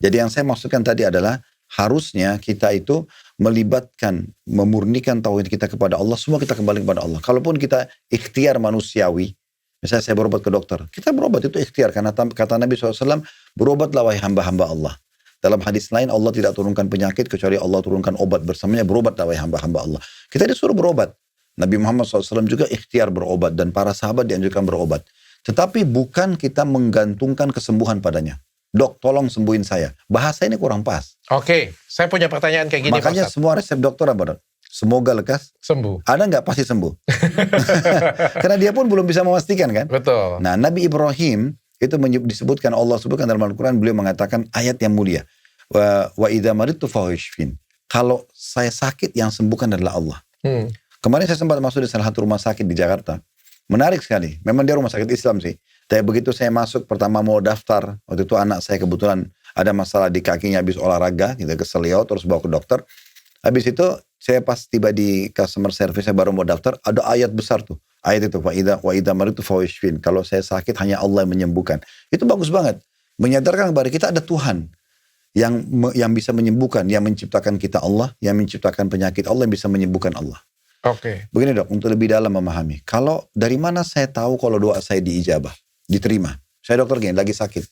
S2: Jadi yang saya maksudkan tadi adalah harusnya kita itu melibatkan, memurnikan tauhid kita kepada Allah, semua kita kembali kepada Allah. Kalaupun kita ikhtiar manusiawi, misalnya saya berobat ke dokter, kita berobat itu ikhtiar, karena kata Nabi SAW, berobatlah wahai hamba-hamba Allah. Dalam hadis lain, Allah tidak turunkan penyakit, kecuali Allah turunkan obat bersamanya, berobatlah wahai hamba-hamba Allah. Kita disuruh berobat. Nabi Muhammad SAW juga ikhtiar berobat, dan para sahabat dianjurkan berobat. Tetapi bukan kita menggantungkan kesembuhan padanya. Dok, tolong sembuhin saya. Bahasa ini kurang pas.
S1: Oke, saya punya pertanyaan kayak gini.
S2: Makanya semua resep dokter apa, Dok? Semoga lekas
S1: sembuh.
S2: Ada nggak pasti sembuh? Karena dia pun belum bisa memastikan kan?
S1: Betul.
S2: Nah, Nabi Ibrahim itu disebutkan, Allah sebutkan dalam Al-Quran, beliau mengatakan ayat yang mulia. Wa idza maridtu fahuwa yashfin. Kalau saya sakit, yang sembuhkan adalah Allah. Kemarin saya sempat masuk di salah satu rumah sakit di Jakarta. Menarik sekali. Memang dia rumah sakit Islam sih. Tapi begitu saya masuk, pertama mau daftar, waktu itu anak saya kebetulan ada masalah di kakinya habis olahraga, gitu, keselio, terus bawa ke dokter. Habis itu saya pas tiba di customer service, saya baru mau daftar, ada ayat besar tuh. Ayat itu, wa idza maridtu fahuwa yashfin. Kalau saya sakit, hanya Allah yang menyembuhkan. Itu bagus banget. Menyadarkan kepada kita ada Tuhan yang bisa menyembuhkan, yang menciptakan kita Allah, yang menciptakan penyakit Allah, yang bisa menyembuhkan Allah.
S1: Oke.
S2: Begini Dok, untuk lebih dalam memahami. Kalau dari mana saya tahu kalau doa saya diijabah, diterima? Saya dokter gini, lagi sakit.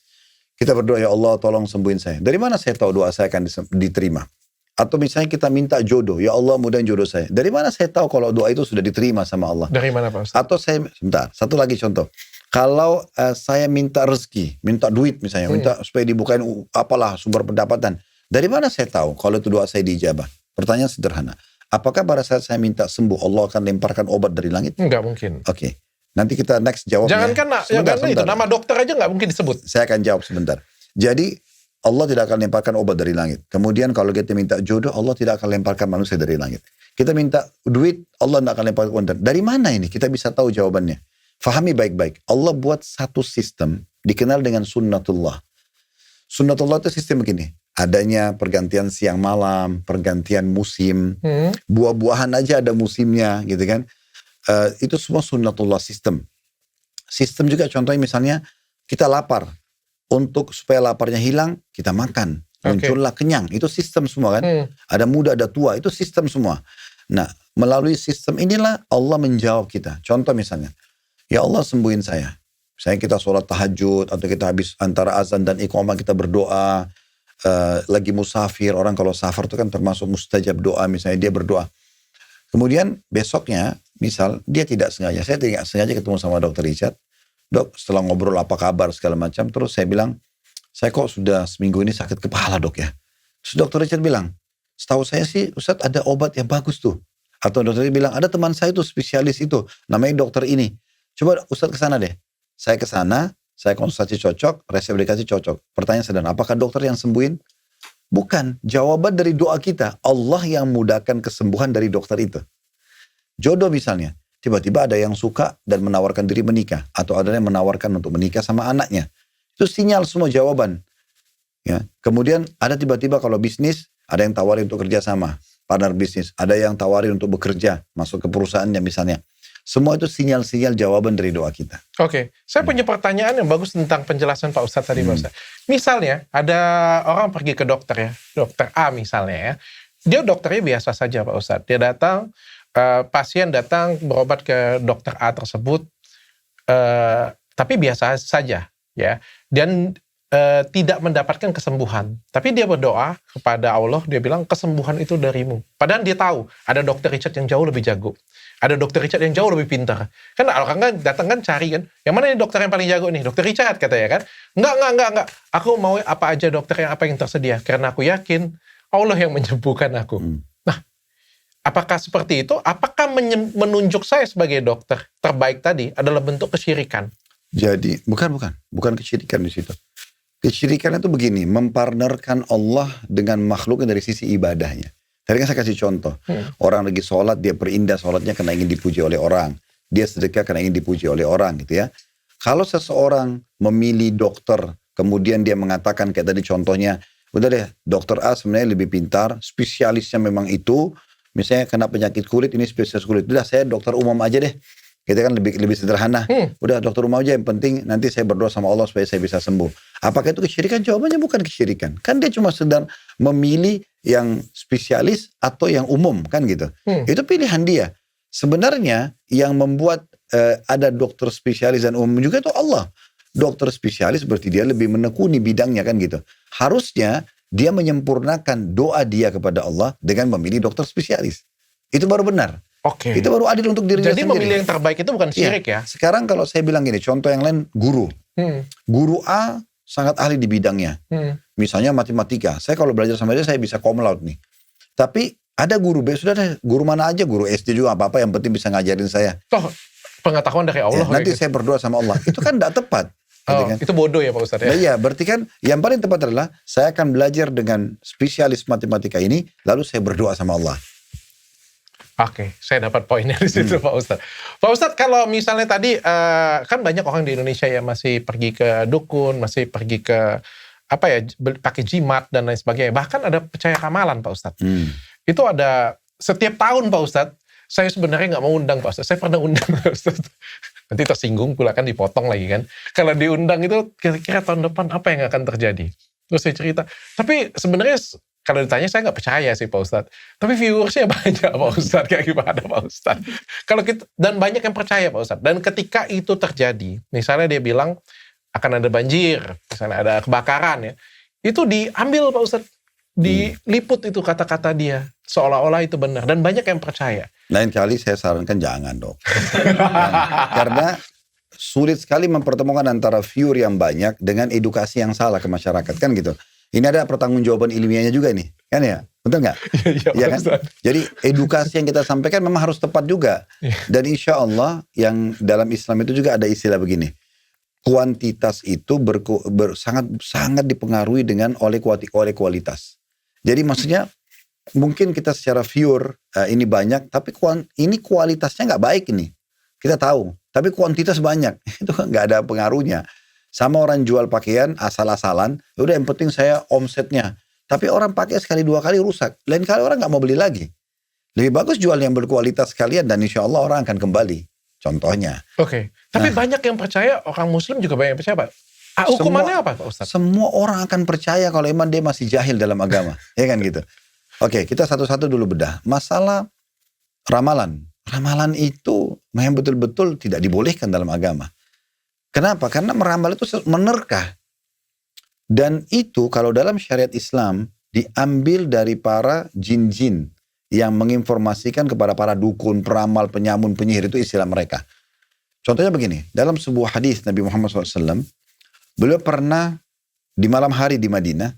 S2: Kita berdoa, ya Allah tolong sembuhin saya. Dari mana saya tahu doa saya akan diterima? Atau misalnya kita minta jodoh, ya Allah mudahin jodoh saya. Dari mana saya tahu kalau doa itu sudah diterima sama Allah?
S1: Dari mana Pak Ustaz?
S2: Atau saya, sebentar, satu lagi contoh. Kalau saya minta rezeki, minta duit misalnya, minta supaya dibukain apalah sumber pendapatan. Dari mana saya tahu kalau itu doa saya diijabah? Pertanyaan sederhana. Apakah pada saat saya minta sembuh, Allah akan lemparkan obat dari langit?
S1: Enggak mungkin.
S2: Oke. Nanti kita next jawabnya.
S1: Jangankan itu, nama dokter aja nggak mungkin disebut.
S2: Saya akan jawab sebentar. Jadi, Allah tidak akan lemparkan obat dari langit. Kemudian kalau kita minta jodoh, Allah tidak akan lemparkan manusia dari langit. Kita minta duit, Allah tidak akan lemparkan uang. Dari mana ini? Kita bisa tahu jawabannya. Fahami baik-baik. Allah buat satu sistem, dikenal dengan sunnatullah. Sunnatullah itu sistem begini. Adanya pergantian siang malam, pergantian musim, buah-buahan aja ada musimnya gitu kan. Itu semua sunnatullah sistem. Sistem juga contohnya misalnya kita lapar. Untuk supaya laparnya hilang, kita makan. Muncullah kenyang. Itu sistem semua kan. Ada muda, ada tua. Itu sistem semua. Nah, melalui sistem inilah Allah menjawab kita. Contoh misalnya, ya Allah sembuhin saya. Misalnya kita sholat tahajud, atau kita habis antara azan dan iqamah kita berdoa. Lagi musafir, orang kalau safar itu kan termasuk mustajab doa, misalnya dia berdoa. Kemudian besoknya, misal dia tidak sengaja, saya tidak sengaja ketemu sama Dr. Richard. Dok, setelah ngobrol apa kabar segala macam, terus saya bilang, saya kok sudah seminggu ini sakit kepala dok ya. Terus Dr. Richard bilang, setahu saya sih Ustadz ada obat yang bagus tuh. Atau dokter bilang, ada teman saya tuh spesialis itu, namanya dokter ini. Coba Ustadz kesana deh. Saya kesana, saya konsultasi cocok, resep dikasih cocok. Pertanyaan sederhana, apakah dokter yang sembuhin? Bukan. Jawaban dari doa kita, Allah yang mudahkan kesembuhan dari dokter itu. Jodoh misalnya, tiba-tiba ada yang suka dan menawarkan diri menikah. Atau ada yang menawarkan untuk menikah sama anaknya. Itu sinyal semua jawaban. Ya. Kemudian ada tiba-tiba kalau bisnis, ada yang tawarin untuk kerja sama. Partner bisnis. Ada yang tawarin untuk bekerja, masuk ke perusahaannya misalnya. Semua itu sinyal-sinyal jawaban dari doa kita.
S1: Oke, saya punya pertanyaan yang bagus tentang penjelasan Pak Ustadz tadi, Pak Ustadz. Misalnya, ada orang pergi ke dokter ya, dokter A misalnya ya. Dia dokternya biasa saja Pak Ustadz. Dia datang, pasien datang berobat ke dokter A tersebut, tapi biasa saja ya. Dan tidak mendapatkan kesembuhan. Tapi dia berdoa kepada Allah, dia bilang kesembuhan itu darimu. Padahal dia tahu, ada dokter Richard yang jauh lebih jago. Ada dokter Richard yang jauh lebih pintar. Kan orang kan datang kan cari kan, yang mana nih dokter yang paling jago nih? Dokter Richard katanya kan. Enggak. Aku mau apa aja dokter yang tersedia. Karena aku yakin Allah yang menyembuhkan aku. Nah, apakah seperti itu? Apakah menunjuk saya sebagai dokter terbaik tadi adalah bentuk kesyirikan?
S2: Jadi, bukan kesyirikan di situ. Kesyirikan itu begini, mempartnerkan Allah dengan makhluknya dari sisi ibadahnya. Tadi kan saya kasih contoh, orang lagi sholat, dia perindah sholatnya karena ingin dipuji oleh orang. Dia sedekah karena ingin dipuji oleh orang gitu ya. Kalau seseorang memilih dokter, kemudian dia mengatakan kayak tadi contohnya, udah deh dokter A sebenarnya lebih pintar, spesialisnya memang itu, misalnya kena penyakit kulit, ini spesialis kulit. Udah saya dokter umum aja deh. Gitu kan lebih sederhana. Udah dokter umum aja, yang penting nanti saya berdoa sama Allah supaya saya bisa sembuh. Apakah itu kesyirikan? Jawabannya bukan kesyirikan. Kan dia cuma sedang memilih yang spesialis atau yang umum kan gitu. Itu pilihan dia. Sebenarnya yang membuat ada dokter spesialis dan umum juga itu Allah. Dokter spesialis berarti dia lebih menekuni bidangnya kan gitu. Harusnya dia menyempurnakan doa dia kepada Allah dengan memilih dokter spesialis. Itu baru benar.
S1: Oke.
S2: Itu baru adil untuk dirinya
S1: sendiri. Jadi memilih yang terbaik itu bukan syirik ya?
S2: Sekarang kalau saya bilang gini, contoh yang lain guru. Guru A sangat ahli di bidangnya. Misalnya matematika. Saya kalau belajar sama dia saya bisa cum laude nih. Tapi ada guru B, sudah deh, guru mana aja, guru SD juga apa-apa, yang penting bisa ngajarin saya.
S1: Toh pengetahuan dari Allah.
S2: Nanti saya berdoa sama Allah. Itu kan tidak tepat.
S1: Kan? Itu bodoh ya Pak Ustadz ya?
S2: Iya, berarti kan yang paling tepat adalah saya akan belajar dengan spesialis matematika ini, lalu saya berdoa sama Allah.
S1: Oke, saya dapat poinnya di situ Pak Ustadz. Pak Ustadz, kalau misalnya tadi kan banyak orang di Indonesia yang masih pergi ke dukun, masih pergi ke pakai jimat dan lain sebagainya. Bahkan ada percaya ramalan Pak Ustadz. Itu ada setiap tahun Pak Ustadz. Saya sebenarnya nggak mau undang Pak Ustadz. Saya pernah undang Pak Ustadz. Nanti tersinggung pula kan dipotong lagi kan. Kalau diundang itu kira-kira tahun depan apa yang akan terjadi? Terus saya cerita. Tapi sebenarnya kalau ditanya saya nggak percaya sih Pak Ustadz. Tapi viewersnya banyak Pak Ustadz. Kayak gimana Pak Ustadz? Kalau kita, dan banyak yang percaya Pak Ustadz. Dan ketika itu terjadi, misalnya dia bilang akan ada banjir, misalnya ada kebakaran ya, itu diambil Pak Ustadz. Diliput itu kata-kata dia. Seolah-olah itu benar. Dan banyak yang percaya.
S2: Lain kali saya sarankan jangan dong. Karena sulit sekali mempertemukan antara viewer yang banyak dengan edukasi yang salah ke masyarakat kan gitu. Ini ada pertanggungjawaban ilmiahnya juga nih, kan ya? Betul nggak? Iya kan? Jadi edukasi yang kita sampaikan memang harus tepat juga. Dan insya Allah yang dalam Islam itu juga ada istilah begini. Kuantitas itu sangat dipengaruhi oleh kualitas. Jadi maksudnya mungkin kita secara viewer ini banyak, tapi ini kualitasnya nggak baik ini. Kita tahu, tapi kuantitas banyak. Itu nggak ada pengaruhnya. Sama orang jual pakaian asal-asalan, udah yang penting saya omsetnya. Tapi orang pakai sekali dua kali rusak. Lain kali orang nggak mau beli lagi. Lebih bagus jual yang berkualitas sekalian dan insya Allah orang akan kembali. Contohnya.
S1: Oke. Tapi banyak yang percaya, orang Muslim juga banyak yang percaya Pak. Hukumannya apa Pak Ustadz?
S2: Semua orang akan percaya kalau emang dia masih jahil dalam agama. Ya kan gitu. Oke, kita satu-satu dulu bedah. Masalah ramalan. Ramalan itu memang betul-betul tidak dibolehkan dalam agama. Kenapa? Karena meramal itu menerka. Dan itu kalau dalam syariat Islam diambil dari para jin-jin yang menginformasikan kepada para dukun, peramal, penyamun, penyihir, itu istilah mereka. Contohnya begini, dalam sebuah hadis Nabi Muhammad SAW, beliau pernah di malam hari di Madinah,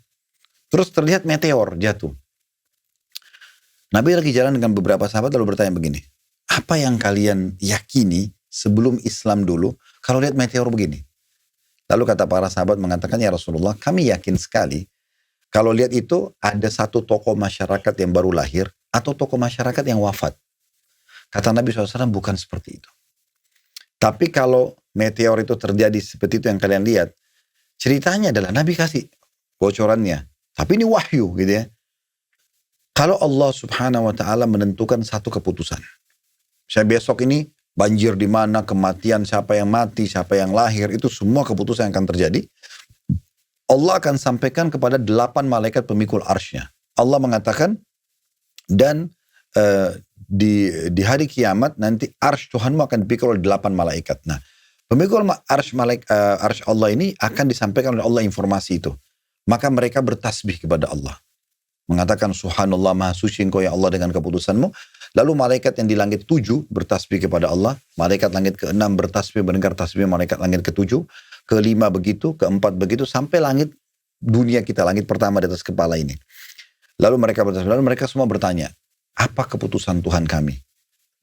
S2: terus terlihat meteor jatuh. Nabi lagi jalan dengan beberapa sahabat lalu bertanya begini, apa yang kalian yakini sebelum Islam dulu kalau lihat meteor begini? Lalu kata para sahabat mengatakan, ya Rasulullah, kami yakin sekali kalau lihat itu ada satu tokoh masyarakat yang baru lahir atau tokoh masyarakat yang wafat. Kata Nabi SAW, bukan seperti itu. Tapi kalau meteor itu terjadi seperti itu yang kalian lihat, ceritanya adalah Nabi kasih bocorannya. Tapi ini wahyu gitu ya. Kalau Allah Subhanahu wa ta'ala menentukan satu keputusan. Saya besok ini banjir di mana, kematian, siapa yang mati, siapa yang lahir, itu semua keputusan yang akan terjadi. Allah akan sampaikan kepada 8 malaikat pemikul arsy-Nya. Allah mengatakan, dan di hari kiamat nanti arsy Tuhanmu akan dipikul oleh 8 malaikat. Nah, pemikul arsy Allah ini akan disampaikan oleh Allah informasi itu. Maka mereka bertasbih kepada Allah. Mengatakan subhanallah maha suci engkau ya Allah dengan keputusanmu. Lalu malaikat yang di langit 7 bertasbih kepada Allah. Malaikat langit ke-6 bertasbih mendengar tasbih malaikat langit ke-7. Ke-5 begitu, ke-4 begitu. Sampai langit dunia kita, langit pertama di atas kepala ini. Lalu mereka bertasbih. Lalu mereka semua bertanya, apa keputusan Tuhan kami?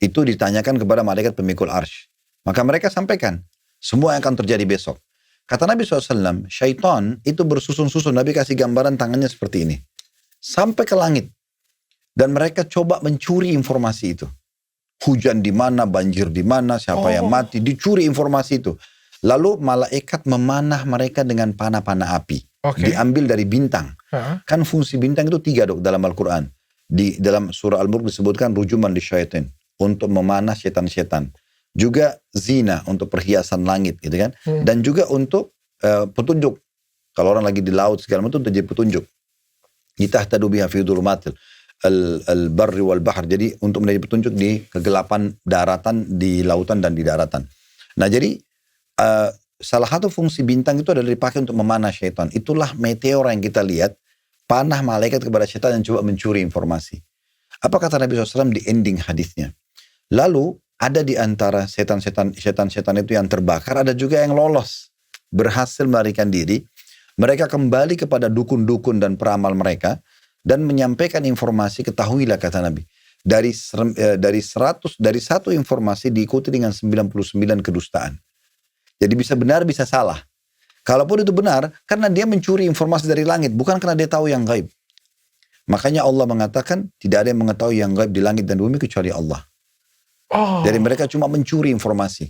S2: Itu ditanyakan kepada malaikat pemikul arsy. Maka mereka sampaikan semua yang akan terjadi besok. Kata Nabi SAW, syaitan itu bersusun-susun. Nabi kasih gambaran tangannya seperti ini. Sampai ke langit. Dan mereka coba mencuri informasi itu. Hujan di mana, banjir di mana, siapa yang mati. Dicuri informasi itu. Lalu malaikat memanah mereka dengan panah-panah api. Diambil dari bintang. Kan fungsi bintang itu 3 dok dalam Al-Quran. Di dalam surah Al-Mulk disebutkan rujuman di syaitan. Untuk memanah setan-setan. Juga zina untuk perhiasan langit gitu kan. Dan juga untuk petunjuk. Kalau orang lagi di laut segala macam itu jadi petunjuk. Litahtadu biha fi dhulumatil al-barri wal bahr. Jadi untuk menjadi petunjuk di kegelapan daratan, di lautan dan di daratan. Nah jadi salah satu fungsi bintang itu adalah dipakai untuk memanah syaitan. Itulah meteor yang kita lihat. Panah malaikat kepada syaitan yang coba mencuri informasi. Apa kata Nabi SAW di ending hadisnya? Lalu ada di antara setan-setan itu yang terbakar, ada juga yang lolos. Berhasil melarikan diri. Mereka kembali kepada dukun-dukun dan peramal mereka. Dan menyampaikan informasi, ketahuilah kata Nabi. Dari satu informasi diikuti dengan 99 kedustaan. Jadi bisa benar, bisa salah. Kalaupun itu benar, karena dia mencuri informasi dari langit. Bukan karena dia tahu yang gaib. Makanya Allah mengatakan, tidak ada yang mengetahui yang gaib di langit dan bumi kecuali Allah. Jadi mereka cuma mencuri informasi.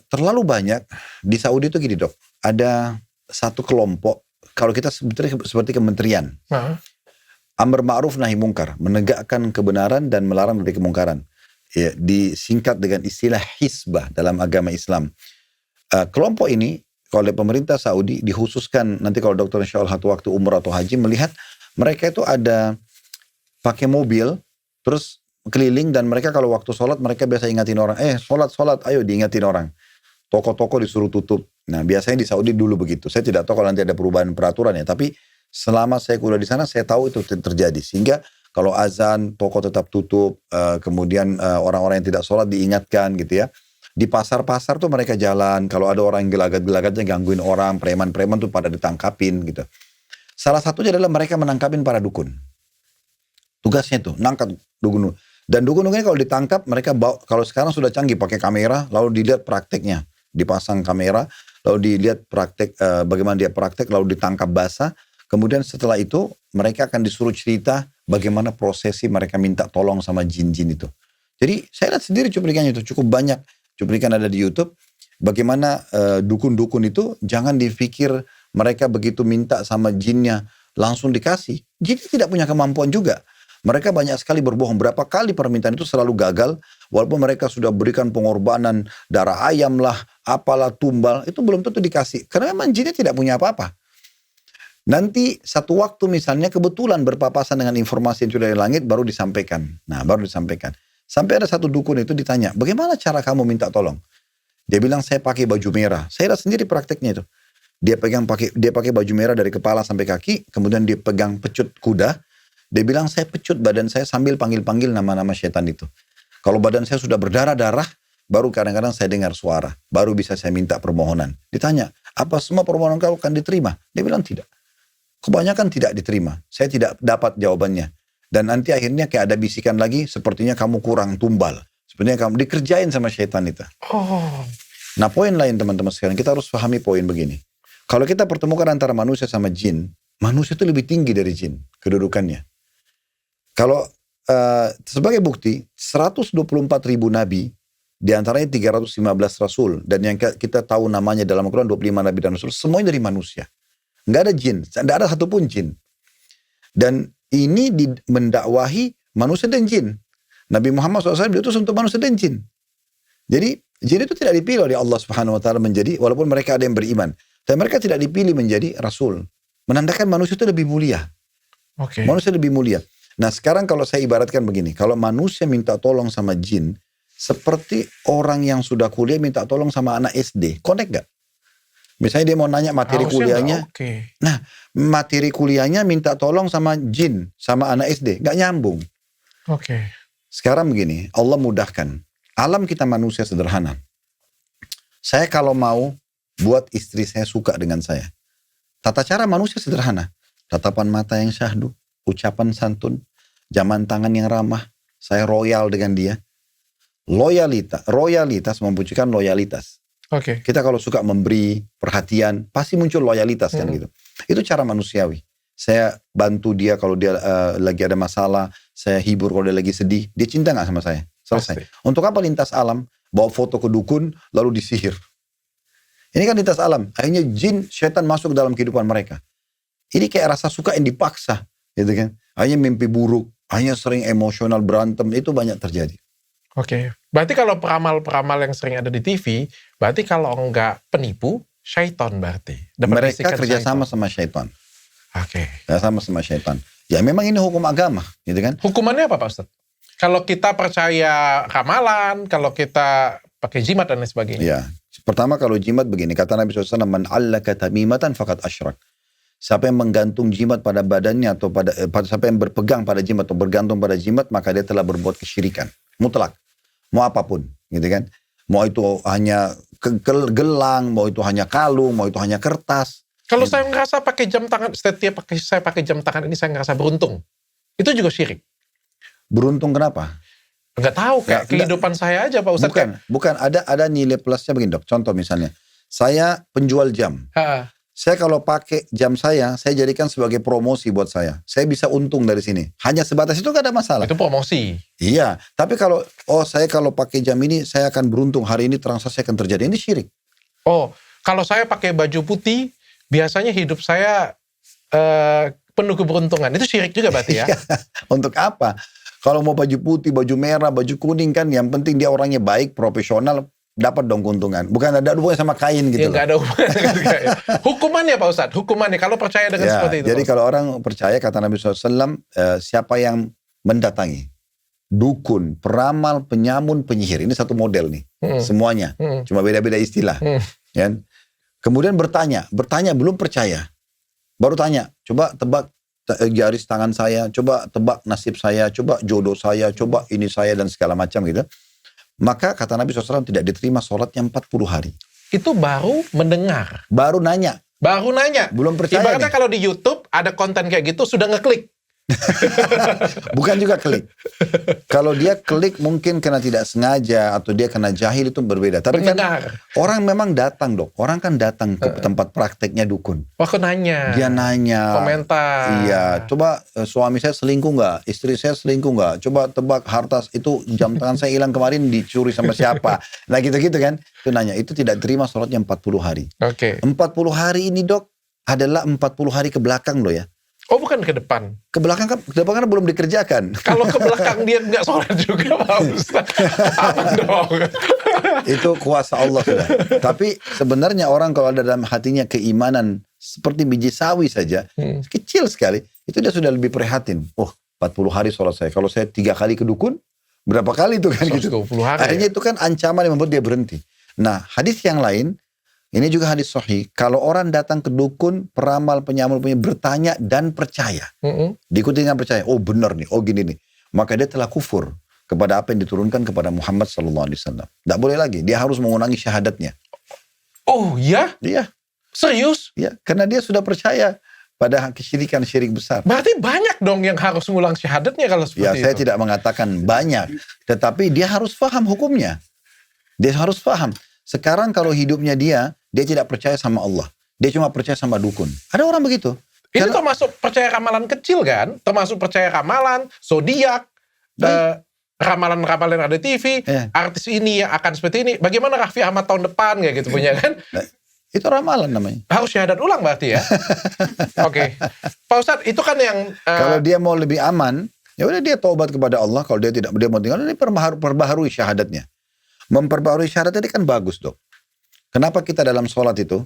S2: Terlalu banyak, di Saudi itu gini dok. Ada satu kelompok, kalau kita sebetulnya seperti kementerian. Amr ma'ruf nahi mungkar. Menegakkan kebenaran dan melarang dari kemungkaran. Ya, disingkat dengan istilah hisbah dalam agama Islam. Kelompok ini oleh pemerintah Saudi dikhususkan, nanti kalau dokter insya Allah satu waktu umrah atau haji melihat mereka itu ada pakai mobil terus keliling, dan mereka kalau waktu sholat mereka biasa ingatin orang, sholat ayo diingatin orang, toko-toko disuruh tutup. Nah biasanya di Saudi dulu begitu. Saya tidak tahu kalau nanti ada perubahan peraturan ya, tapi selama saya kuliah di sana saya tahu itu terjadi, sehingga kalau azan toko tetap tutup, kemudian orang-orang yang tidak sholat diingatkan gitu ya. Di pasar-pasar tuh mereka jalan, kalau ada orang yang gelagat-gelagatnya gangguin orang, preman-preman tuh pada ditangkapin gitu. Salah satunya adalah mereka menangkapin para dukun. Tugasnya tuh, nangkap dukun. Dan dukun ini kalau ditangkap, mereka bawa, kalau sekarang sudah canggih pakai kamera, lalu dilihat prakteknya. Dipasang kamera, lalu dilihat praktek, bagaimana dia praktek, lalu ditangkap basah. Kemudian setelah itu, mereka akan disuruh cerita bagaimana prosesi mereka minta tolong sama jin-jin itu. Jadi saya lihat sendiri cuplikannya itu cukup banyak. Cuplikan ada di YouTube, bagaimana dukun-dukun itu jangan dipikir mereka begitu minta sama jinnya langsung dikasih. Jin tidak punya kemampuan juga. Mereka banyak sekali berbohong. Berapa kali permintaan itu selalu gagal, walaupun mereka sudah berikan pengorbanan darah ayam lah, apalah tumbal, itu belum tentu dikasih. Karena memang jinnya tidak punya apa-apa. Nanti satu waktu misalnya kebetulan berpapasan dengan informasi yang sudah dari langit, baru disampaikan. Nah baru disampaikan. Sampai ada satu dukun itu ditanya, bagaimana cara kamu minta tolong? Dia bilang, saya pakai baju merah. Saya lihat sendiri prakteknya itu. Dia pakai baju merah dari kepala sampai kaki, kemudian dia pegang pecut kuda. Dia bilang, saya pecut badan saya sambil panggil-panggil nama-nama setan itu. Kalau badan saya sudah berdarah-darah, baru kadang-kadang saya dengar suara. Baru bisa saya minta permohonan. Ditanya, apa semua permohonan kau akan diterima? Dia bilang, tidak. Kebanyakan tidak diterima. Saya tidak dapat jawabannya. Dan nanti akhirnya kayak ada bisikan lagi, sepertinya kamu kurang tumbal. Sepertinya kamu dikerjain sama syaitan itu. Nah poin lain teman-teman sekalian, kita harus pahami poin begini. Kalau kita pertemukan antara manusia sama jin, manusia itu lebih tinggi dari jin, kedudukannya. Kalau sebagai bukti, 124.000 nabi, diantaranya 315 rasul, dan yang kita tahu namanya dalam Al-Quran 25 nabi dan rasul, semuanya dari manusia. Nggak ada jin, nggak ada satupun jin. Dan ini mendakwahi manusia dan jin. Nabi Muhammad SAW diutus untuk manusia dan jin. Jadi jin itu tidak dipilih oleh Allah Subhanahu Wa Taala menjadi, walaupun mereka ada yang beriman, tapi mereka tidak dipilih menjadi rasul. Menandakan manusia itu lebih mulia.
S1: Oke.
S2: Manusia lebih mulia. Nah sekarang kalau saya ibaratkan begini, kalau manusia minta tolong sama jin, seperti orang yang sudah kuliah minta tolong sama anak SD, connect gak? Misalnya dia mau nanya materi
S1: Harusnya
S2: kuliahnya,
S1: nggak oke.
S2: nah materi kuliahnya minta tolong sama jin, sama anak SD, gak nyambung.
S1: Oke.
S2: Sekarang begini, Allah mudahkan. Alam kita manusia sederhana. Saya kalau mau buat istri saya suka dengan saya, tata cara manusia sederhana. Tatapan mata yang syahdu, ucapan santun, jaman tangan yang ramah, saya royal dengan dia. Royalitas membutuhkan loyalitas.
S1: Oke.
S2: Kita kalau suka memberi perhatian, pasti muncul loyalitas kan gitu. Itu cara manusiawi. Saya bantu dia kalau dia lagi ada masalah, saya hibur kalau dia lagi sedih. Dia cinta gak sama saya? Selesai.
S1: Pasti.
S2: Untuk apa lintas alam? Bawa foto ke dukun, lalu disihir. Ini kan lintas alam. Akhirnya jin, syaitan masuk dalam kehidupan mereka. Ini kayak rasa suka yang dipaksa. Gitu kan. Akhirnya mimpi buruk, akhirnya sering emosional berantem. Itu banyak terjadi.
S1: Oke. Berarti kalau peramal-peramal yang sering ada di TV, berarti kalau enggak penipu, syaiton berarti. Dapat
S2: Mereka
S1: bisikan
S2: kerjasama
S1: syaiton.
S2: sama syaitan.
S1: Oke.
S2: Kerjasama sama syaitan. Ya memang ini hukum agama. Gitu kan.
S1: Hukumannya apa Pak Ustadz? Kalau kita percaya ramalan, kalau kita pakai jimat dan lain sebagainya.
S2: Ya, pertama kalau jimat begini, kata Nabi SAW, man 'allaka tamimatan faqad asyrak. Siapa yang menggantung jimat pada badannya atau siapa yang berpegang pada jimat atau bergantung pada jimat, maka dia telah berbuat kesyirikan. Mutlak. Mau apapun, gitu kan. Mau itu hanya gelang, mau itu hanya kalung, mau itu hanya kertas.
S1: Kalau saya ngerasa pakai jam tangan, setiap saya pakai jam tangan ini saya ngerasa beruntung. Itu juga syirik.
S2: Beruntung kenapa?
S1: Enggak tahu, kayak kehidupan saya aja Pak Ustadz.
S2: Bukan ada nilai plusnya begini dok. Contoh misalnya, saya penjual jam. Saya kalau pakai jam saya jadikan sebagai promosi buat saya. Saya bisa untung dari sini. Hanya sebatas itu gak ada masalah.
S1: Itu promosi.
S2: Iya, tapi kalau saya kalau pakai jam ini saya akan beruntung. Hari ini transaksi akan terjadi. Ini syirik.
S1: Oh, kalau saya pakai baju putih, biasanya hidup saya penuh keberuntungan. Itu syirik juga berarti ya?
S2: Untuk apa? Kalau mau baju putih, baju merah, baju kuning kan yang penting dia orangnya baik, profesional, dapat dong keuntungan. Bukan ada hubungannya sama kain gitu.
S1: Ya, nggak ada hubungannya dengan kain. Hukumannya Pak Ustadz, hukumannya kalau percaya dengan seperti itu.
S2: Jadi kalau orang percaya, kata Nabi SAW, siapa yang mendatangi dukun, peramal, penyamun, penyihir. Ini satu model nih, semuanya. Cuma beda-beda istilah. Ya. Kemudian bertanya belum percaya. Baru tanya, coba tebak garis tangan saya, coba tebak nasib saya, coba jodoh saya, coba ini saya dan segala macam gitu. Maka kata Nabi SAW tidak diterima sholatnya 40 hari.
S1: Itu baru mendengar.
S2: Baru nanya. Belum percaya.
S1: Ibaratnya kalau di YouTube ada konten kayak gitu sudah ngeklik.
S2: Bukan juga klik. Kalau dia klik mungkin karena tidak sengaja atau dia kena jahil itu berbeda. Tapi
S1: Benar.
S2: kan orang memang datang dok. Orang kan datang ke tempat prakteknya dukun.
S1: Waktu nanya.
S2: Dia nanya.
S1: Komentar.
S2: Iya. Coba suami saya selingkuh nggak? Istri saya selingkuh nggak? Coba tebak harta itu jam tangan saya hilang kemarin dicuri sama siapa? Nah gitu-gitu kan. Itu nanya. Itu tidak terima sholatnya 40 hari.
S1: Oke.
S2: 40 hari ini dok adalah 40 hari ke belakang loh ya.
S1: Oh bukan ke depan.
S2: Ke belakang kan belum dikerjakan.
S1: Kalau ke belakang dia nggak sholat juga Pak Ustaz. Apa dong?
S2: Itu kuasa Allah sudah. Tapi sebenarnya orang kalau ada dalam hatinya keimanan seperti biji sawi saja, kecil sekali, itu dia sudah lebih prihatin. Oh 40 hari sholat saya. Kalau saya 3 kali ke dukun, berapa kali itu kan gitu.
S1: 120 hari.
S2: Akhirnya itu kan ancaman yang membuat dia berhenti. Nah hadis yang lain, ini juga hadis sahih. Kalau orang datang ke dukun, peramal, penyamun, bertanya dan percaya. Diikuti dengan percaya. Oh benar nih, oh gini nih. Maka dia telah kufur kepada apa yang diturunkan kepada Muhammad SAW. Tidak boleh lagi. Dia harus mengulangi syahadatnya.
S1: Oh ya?
S2: Iya.
S1: Serius?
S2: Ya, karena dia sudah percaya pada kesyirikan syirik besar.
S1: Berarti banyak dong yang harus mengulang syahadatnya kalau seperti itu.
S2: Ya, saya tidak mengatakan banyak. Tetapi dia harus paham hukumnya. Dia harus paham. Sekarang kalau hidupnya dia tidak percaya sama Allah. Dia cuma percaya sama dukun. Ada orang begitu.
S1: Ini termasuk percaya ramalan kecil kan? Termasuk percaya ramalan, zodiak, ramalan-ramalan yang ada di TV, artis ini yang akan seperti ini. Bagaimana Raffi Ahmad tahun depan kayak gitu punya kan?
S2: Itu ramalan namanya.
S1: Harus syahadat ulang berarti ya? Oke. Pak Ustadz, itu kan yang...
S2: kalau dia mau lebih aman, Ya udah dia taubat kepada Allah. Kalau dia mau tinggal, dia perbaharui syahadatnya. Memperbaharui syahadat ini kan bagus, Dok. Kenapa kita dalam sholat itu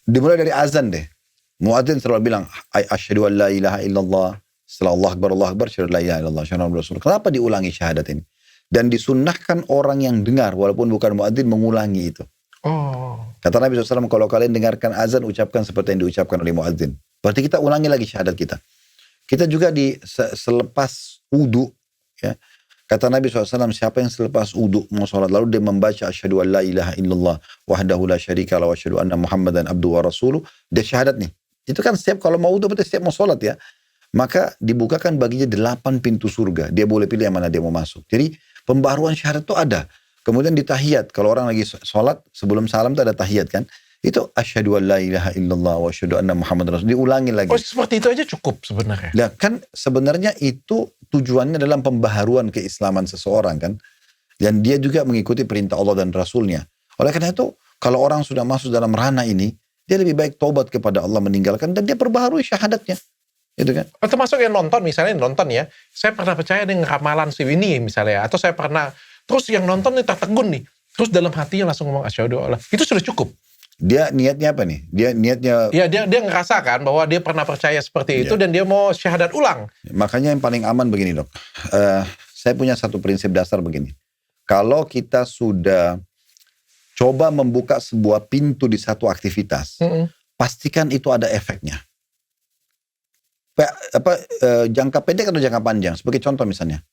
S2: dimulai dari azan deh. Muadzin selalu bilang, asyhadu an la ilaha illallah. Setelah Allah Akbar, asyhadu an la ilaha illallah. Asyhadu anna Muhammadar Rasulullah. Kenapa diulangi syahadat ini? Dan disunnahkan orang yang dengar, walaupun bukan muadzin, mengulangi itu.
S1: Oh.
S2: Kata Nabi SAW, kalau kalian dengarkan azan, ucapkan seperti yang diucapkan oleh muadzin. Berarti kita ulangi lagi syahadat kita. Kita juga selepas wudu, ya. Kata Nabi SAW, siapa yang selepas wudu mau sholat, lalu dia membaca asyhadu an la ilaha illallah wahdahu la syarika lahu wa asyhadu anna Muhammadan abduhu wa rasuluh, dia syahadat nih. Itu kan setiap kalau mau wudu, berarti setiap mau sholat ya. Maka dibukakan baginya 8 pintu surga. Dia boleh pilih yang mana dia mau masuk. Jadi pembaharuan syahadat itu ada. Kemudian di tahiyat, kalau orang lagi sholat, sebelum salam itu ada tahiyat kan. Itu asyhadu an la ilaha illallah wa asyhadu anna Muhammadar Rasulullah. Diulangi lagi.
S1: Oh, seperti itu aja cukup sebenarnya.
S2: Nah, kan sebenarnya itu tujuannya dalam pembaharuan keislaman seseorang kan. Dan dia juga mengikuti perintah Allah dan Rasulnya. Oleh karena itu, kalau orang sudah masuk dalam ranah ini, dia lebih baik taubat kepada Allah, meninggalkan, dan dia perbaharui syahadatnya. Gitu kan?
S1: Termasuk yang nonton, misalnya nonton ya, saya pernah percaya dengan ramalan si ini misalnya, atau saya pernah, terus yang nonton nih tertegun nih, terus dalam hatinya langsung ngomong asyhadu Allah, itu sudah cukup.
S2: Dia niatnya apa nih? Dia niatnya...
S1: Ya dia ngerasa kan bahwa dia pernah percaya seperti itu dan dia mau syahadat ulang.
S2: Makanya yang paling aman begini, Dok. Saya punya satu prinsip dasar begini. Kalau kita sudah coba membuka sebuah pintu di satu aktivitas, pastikan itu ada efeknya. Jangka pendek atau jangka panjang. Sebagai contoh misalnya,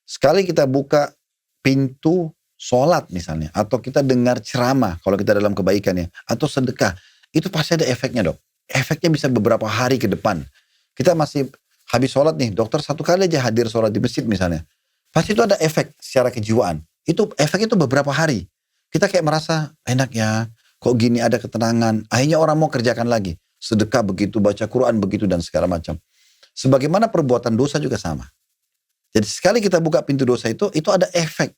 S2: sekali kita buka pintu sholat misalnya, atau kita dengar ceramah kalau kita dalam kebaikan ya, atau sedekah, itu pasti ada efeknya, Dok. Efeknya bisa beberapa hari ke depan. Kita masih habis sholat nih, dokter satu kali aja hadir sholat di masjid misalnya, pasti itu ada efek secara kejiwaan. Itu efeknya itu beberapa hari. Kita kayak merasa enak ya, kok gini, ada ketenangan. Akhirnya orang mau kerjakan lagi. Sedekah begitu, baca Quran begitu, dan segala macam. Sebagaimana perbuatan dosa juga sama. Jadi sekali kita buka pintu dosa itu ada efek.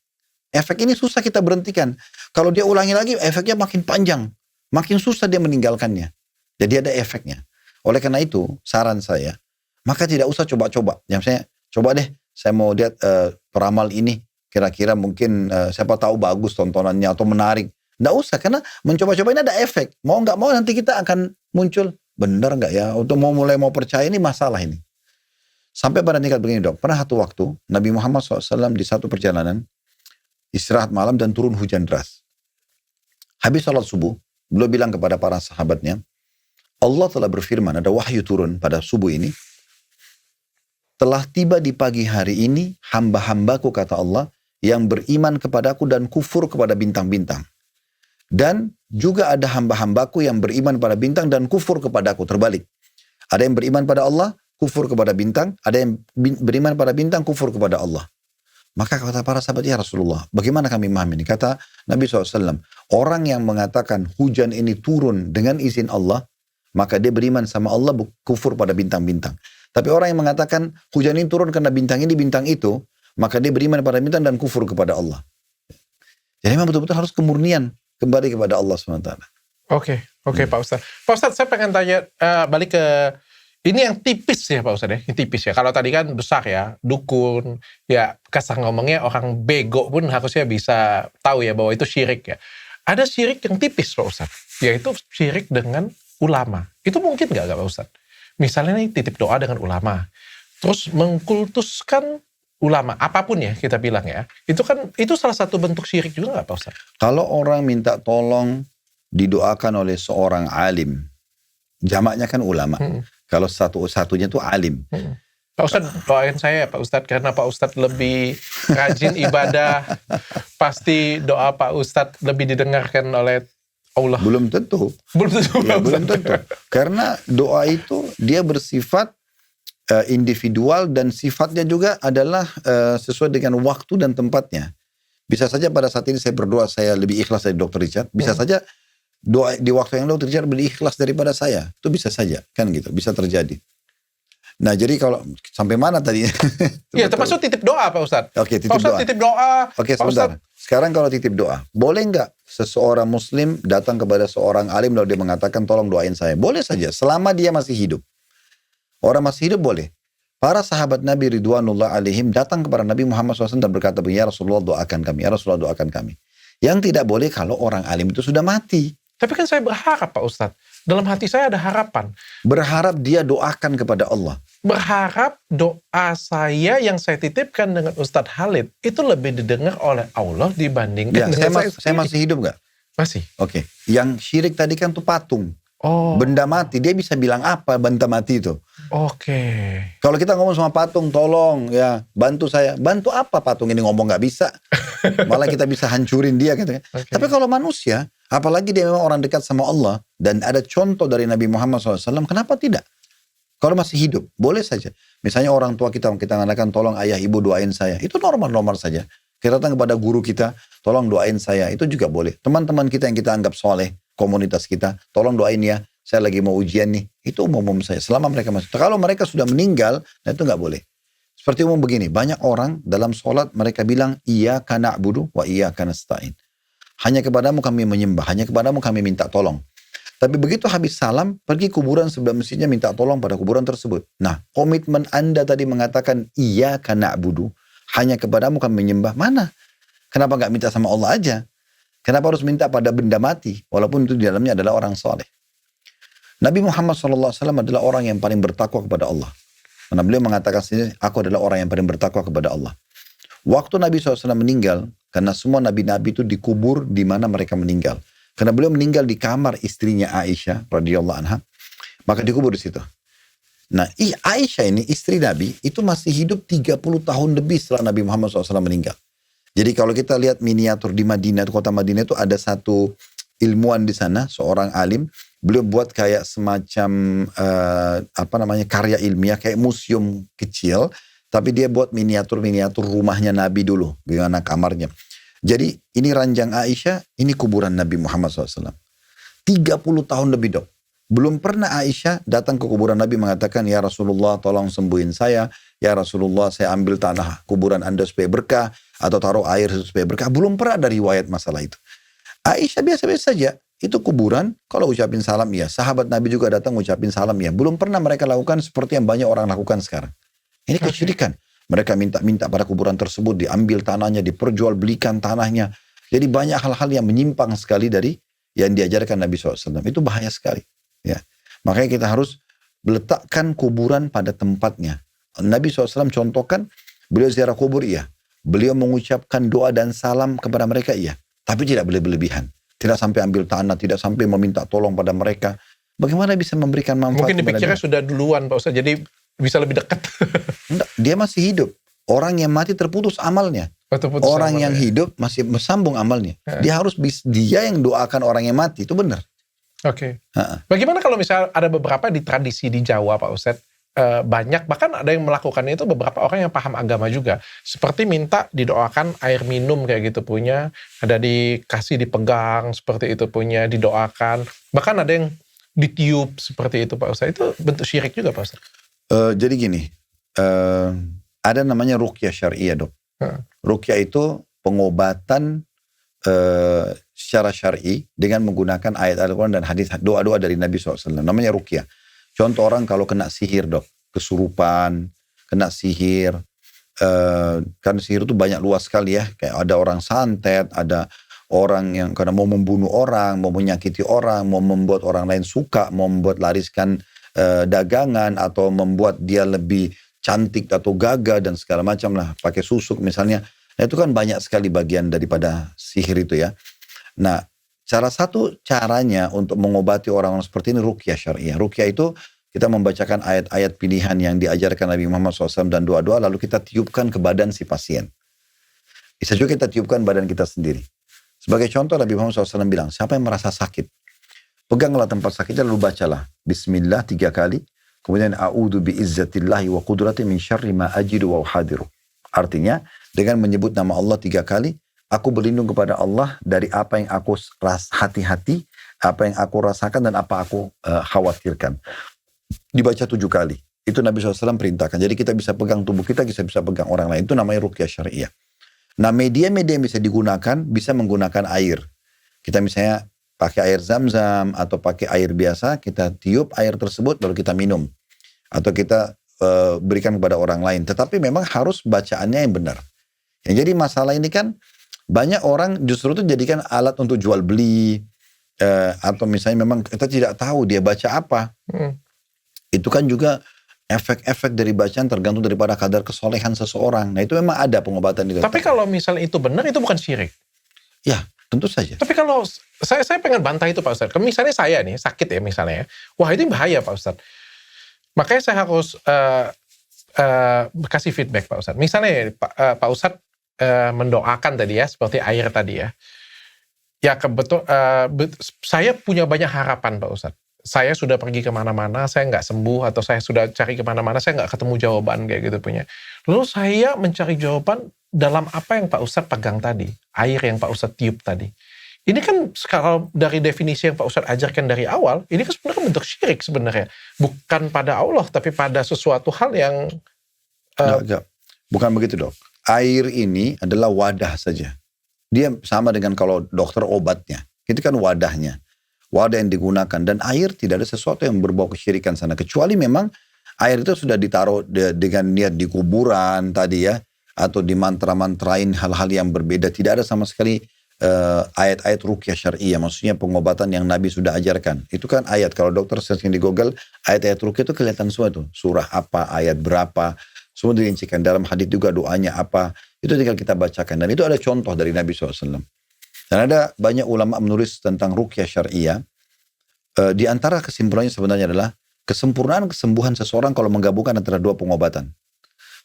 S2: Efek ini susah kita berhentikan. Kalau dia ulangi lagi, efeknya makin panjang. Makin susah dia meninggalkannya. Jadi ada efeknya. Oleh karena itu, saran saya, maka tidak usah coba-coba. Yang saya, coba deh, saya mau lihat peramal ini. Kira-kira mungkin siapa tahu bagus tontonannya atau menarik. Nggak usah, karena mencoba-coba ini ada efek. Mau nggak mau nanti kita akan muncul, benar nggak ya? Untuk mulai mau percaya, ini masalah ini. Sampai pada tingkat begini, Dok. Pernah satu waktu, Nabi Muhammad SAW di satu perjalanan, istirahat malam dan turun hujan deras. Habis sholat subuh, beliau bilang kepada para sahabatnya, Allah telah berfirman, ada wahyu turun pada subuh ini, telah tiba di pagi hari ini, hamba-hambaku kata Allah, yang beriman kepadaku dan kufur kepada bintang-bintang. Dan juga ada hamba-hambaku yang beriman pada bintang dan kufur kepadaku. Terbalik. Ada yang beriman pada Allah, kufur kepada bintang. Ada yang beriman pada bintang, kufur kepada Allah. Maka kata para sahabat, ya Rasulullah, bagaimana kami memahami ini? Kata Nabi SAW, orang yang mengatakan hujan ini turun dengan izin Allah, maka dia beriman sama Allah, kufur pada bintang-bintang. Tapi orang yang mengatakan hujan ini turun karena bintang ini, bintang itu, maka dia beriman pada bintang dan kufur kepada Allah. Jadi memang betul-betul harus kemurnian kembali kepada Allah SWT.
S1: Oke, Pak Ustadz. Pak Ustadz, saya pengen tanya, balik ke, ini yang tipis ya Pak Ustadz ya, ini tipis ya. Kalau tadi kan besar ya, dukun, ya kasar ngomongnya orang bego pun harusnya bisa tahu ya bahwa itu syirik ya. Ada syirik yang tipis Pak Ustadz, yaitu syirik dengan ulama. Itu mungkin nggak Pak Ustadz? Misalnya nih titip doa dengan ulama, terus mengkultuskan ulama, apapun ya kita bilang ya, itu salah satu bentuk syirik juga nggak Pak Ustadz?
S2: Kalau orang minta tolong didoakan oleh seorang alim, jamaknya kan ulama. Kalau satu-satunya itu alim.
S1: Pak Ustadz doain saya Pak Ustadz, karena Pak Ustadz lebih rajin ibadah, pasti doa Pak Ustadz lebih didengarkan oleh Allah.
S2: Belum tentu. Ya, belum tentu. Karena doa itu dia bersifat individual dan sifatnya juga adalah sesuai dengan waktu dan tempatnya. Bisa saja pada saat ini saya berdoa saya lebih ikhlas dari Dr. Richard. Bisa saja doa di waktu yang Dr. Richard lebih ikhlas daripada saya. Itu bisa saja, kan gitu. Bisa terjadi. Nah jadi kalau sampai mana tadi?
S1: Iya termasuk titip doa Pak Ustadz.
S2: Oke, titip
S1: Pak Ustadz
S2: doa.
S1: titip doa.
S2: Oke, sebentar. Sekarang kalau titip doa, boleh nggak seseorang muslim datang kepada seorang alim lalu dia mengatakan tolong doain saya? Boleh saja, selama dia masih hidup. Orang masih hidup boleh. Para sahabat Nabi Ridwanullah alaihim datang kepada Nabi Muhammad SAW dan berkata, ya Rasulullah doakan kami, ya Rasulullah doakan kami. Yang tidak boleh kalau orang alim itu sudah mati.
S1: Tapi kan saya berharap Pak Ustadz. Dalam hati saya ada harapan.
S2: Berharap dia doakan kepada Allah.
S1: Berharap doa saya yang saya titipkan dengan Ustadz Khalid itu lebih didengar oleh Allah dibandingkan
S2: Ya,
S1: dengan
S2: saya masih hidup nggak?
S1: Masih.
S2: Oke. Yang syirik tadi kan tuh patung.
S1: Oh.
S2: Benda mati. Dia bisa bilang apa benda mati itu?
S1: Oke.
S2: Kalau kita ngomong sama patung, tolong ya bantu saya. Bantu apa patung ini ngomong nggak bisa? Malah kita bisa hancurin dia gitu kan.
S1: Okay.
S2: Tapi kalau manusia, apalagi dia memang orang dekat sama Allah dan ada contoh dari Nabi Muhammad SAW, kenapa tidak? Kalau masih hidup, boleh saja. Misalnya orang tua kita mengatakan tolong ayah ibu doain saya. Itu normal-normal saja. Kita datang kepada guru kita, tolong doain saya. Itu juga boleh. Teman-teman kita yang kita anggap soleh, komunitas kita, tolong doain ya. Saya lagi mau ujian nih. Itu umum saya. Selama mereka masih. Kalau mereka sudah meninggal, nah itu nggak boleh. Seperti umum begini, banyak orang dalam sholat mereka bilang, iyyaka na'budu wa iyyaka nasta'in. Hanya kepadamu kami menyembah, hanya kepadamu kami minta tolong. Tapi begitu habis salam, pergi kuburan sebelah masjidnya minta tolong pada kuburan tersebut. Nah, komitmen Anda tadi mengatakan, iyyaka na'budu, hanya kepadamu kami menyembah, mana? Kenapa nggak minta sama Allah aja? Kenapa harus minta pada benda mati? Walaupun itu di dalamnya adalah orang soleh. Nabi Muhammad SAW adalah orang yang paling bertakwa kepada Allah. Karena beliau mengatakan sendiri, aku adalah orang yang paling bertakwa kepada Allah. Waktu Nabi SAW meninggal, karena semua nabi-nabi itu dikubur di mana mereka meninggal. Karena beliau meninggal di kamar istrinya Aisyah radhiyallahu anha, maka dikubur di situ. Nah, Aisyah ini istri Nabi itu masih hidup 30 tahun lebih setelah Nabi Muhammad SAW meninggal. Jadi kalau kita lihat miniatur di Madinah, kota Madinah itu ada satu ilmuwan di sana, seorang alim. Beliau buat kayak semacam karya ilmiah, kayak museum kecil, tapi dia buat miniatur-miniatur rumahnya Nabi dulu, gimana kamarnya. Jadi ini ranjang Aisyah, ini kuburan Nabi Muhammad SAW. 30 tahun lebih dok. Belum pernah Aisyah datang ke kuburan Nabi mengatakan, ya Rasulullah tolong sembuhin saya, ya Rasulullah saya ambil tanah kuburan Anda supaya berkah, atau taruh air supaya berkah. Belum pernah ada riwayat masalah itu. Aisyah biasa-biasa saja. Itu kuburan, kalau ucapin salam ya. Sahabat Nabi juga datang ucapin salam ya. Belum pernah mereka lakukan seperti yang banyak orang lakukan sekarang. Ini kesyirikan. Mereka minta-minta pada kuburan tersebut, diambil tanahnya, diperjualbelikan tanahnya. Jadi banyak hal-hal yang menyimpang sekali dari yang diajarkan Nabi SAW. Itu bahaya sekali. Ya. Makanya kita harus letakkan kuburan pada tempatnya. Nabi SAW contohkan, beliau ziarah kubur iya. Beliau mengucapkan doa dan salam kepada mereka iya. Tapi tidak boleh berlebihan. Tidak sampai ambil tanah, tidak sampai meminta tolong pada mereka. Bagaimana bisa memberikan manfaat?
S1: Mungkin dipikirnya sudah duluan Pak Ustaz, jadi bisa lebih dekat.
S2: Enggak, dia masih hidup. Orang yang mati terputus amalnya. Orang yang hidup masih bersambung amalnya. Dia harus dia yang doakan orang yang mati, itu benar.
S1: Oke. Bagaimana kalau misalnya ada beberapa di tradisi di Jawa Pak Ustaz, banyak bahkan ada yang melakukan itu beberapa orang yang paham agama juga, seperti minta didoakan air minum kayak gitu punya, ada dikasih dipegang seperti itu punya, didoakan, bahkan ada yang ditiup seperti itu Pak Ustaz. Itu bentuk syirik juga Pak Ustaz.
S2: Jadi gini, ada namanya ruqyah syariah dok. Ruqyah itu pengobatan secara syar'i dengan menggunakan ayat Al-Quran dan hadis doa-doa dari Nabi SAW. Namanya ruqyah. Contoh orang kalau kena sihir dok, kesurupan, kena sihir, kan sihir itu banyak luas sekali ya. Kayak ada orang santet, ada orang yang karena mau membunuh orang, mau menyakiti orang, mau membuat orang lain suka, mau membuat lariskan dagangan, atau membuat dia lebih cantik atau gagah dan segala macam lah, pakai susuk misalnya. Nah, itu kan banyak sekali bagian daripada sihir itu ya. Nah, salah satu caranya untuk mengobati orang-orang seperti ini ruqyah syariah. Ruqyah itu kita membacakan ayat-ayat pilihan yang diajarkan Nabi Muhammad SAW dan doa-doa, lalu kita tiupkan ke badan si pasien. Bisa juga kita tiupkan badan kita sendiri. Sebagai contoh Nabi Muhammad SAW bilang, siapa yang merasa sakit, peganglah tempat sakitnya lalu bacalah Bismillah 3 kali, kemudian a'udzu bi'izzatillahi wa qudrati min syarri ma ajidu wa uhadiru. Artinya dengan menyebut nama Allah 3 kali, aku berlindung kepada Allah dari apa yang aku hati-hati, apa yang aku rasakan dan apa aku khawatirkan. Dibaca 7 kali. Itu Nabi SAW perintahkan. Jadi kita bisa pegang tubuh kita, kita bisa pegang orang lain. Itu namanya ruqyah syariah. Nah, media-media yang bisa digunakan, bisa menggunakan air. Kita misalnya pakai air zam-zam atau pakai air biasa, kita tiup air tersebut baru kita minum. Atau kita berikan kepada orang lain. Tetapi memang harus bacaannya yang benar. Yang jadi masalah ini kan banyak orang justru itu jadikan alat untuk jual beli, atau misalnya memang kita tidak tahu dia baca apa. Itu kan juga efek-efek dari bacaan tergantung daripada kadar kesolehan seseorang. Nah itu memang ada pengobatan itu.
S1: Tapi kalau misalnya itu benar, itu bukan syirik.
S2: Ya tentu saja.
S1: Tapi kalau saya pengen bantah itu Pak Ustadz. Misalnya saya nih sakit ya misalnya, wah itu bahaya Pak Ustadz. Makanya saya harus kasih feedback Pak Ustadz. Misalnya Pak Ustadz mendoakan tadi ya, seperti air tadi ya. Ya kebetul, saya punya banyak harapan Pak Ustadz. Saya sudah pergi kemana-mana, saya nggak sembuh, atau saya sudah cari kemana-mana, saya nggak ketemu jawaban kayak gitu punya. Lalu saya mencari jawaban dalam apa yang Pak Ustadz pegang tadi, air yang Pak Ustadz tiup tadi. Ini kan kalau dari definisi yang Pak Ustadz ajarkan dari awal, ini kan sebenarnya bentuk syirik sebenarnya. Bukan pada Allah, tapi pada sesuatu hal yang...
S2: Enggak. Bukan begitu dok. Air ini adalah wadah saja. Dia sama dengan kalau dokter obatnya. Itu kan wadahnya. Wadah yang digunakan. Dan air tidak ada sesuatu yang berbau kesyirikan sana. Kecuali memang air itu sudah ditaruh dengan niat di kuburan tadi ya. Atau di mantra-mantrain hal-hal yang berbeda. Tidak ada sama sekali ayat-ayat ruqyah syariah. Maksudnya pengobatan yang Nabi sudah ajarkan. Itu kan ayat. Kalau dokter searching di Google, ayat-ayat ruqyah itu kelihatan semua tuh. Surah apa, ayat berapa. Semua dirincikan. Dalam hadits juga doanya apa. Itu tinggal kita bacakan. Dan itu ada contoh dari Nabi SAW. Dan ada banyak ulama menulis tentang ruqyah syariah. Di antara kesimpulannya sebenarnya adalah kesempurnaan kesembuhan seseorang kalau menggabungkan antara dua pengobatan.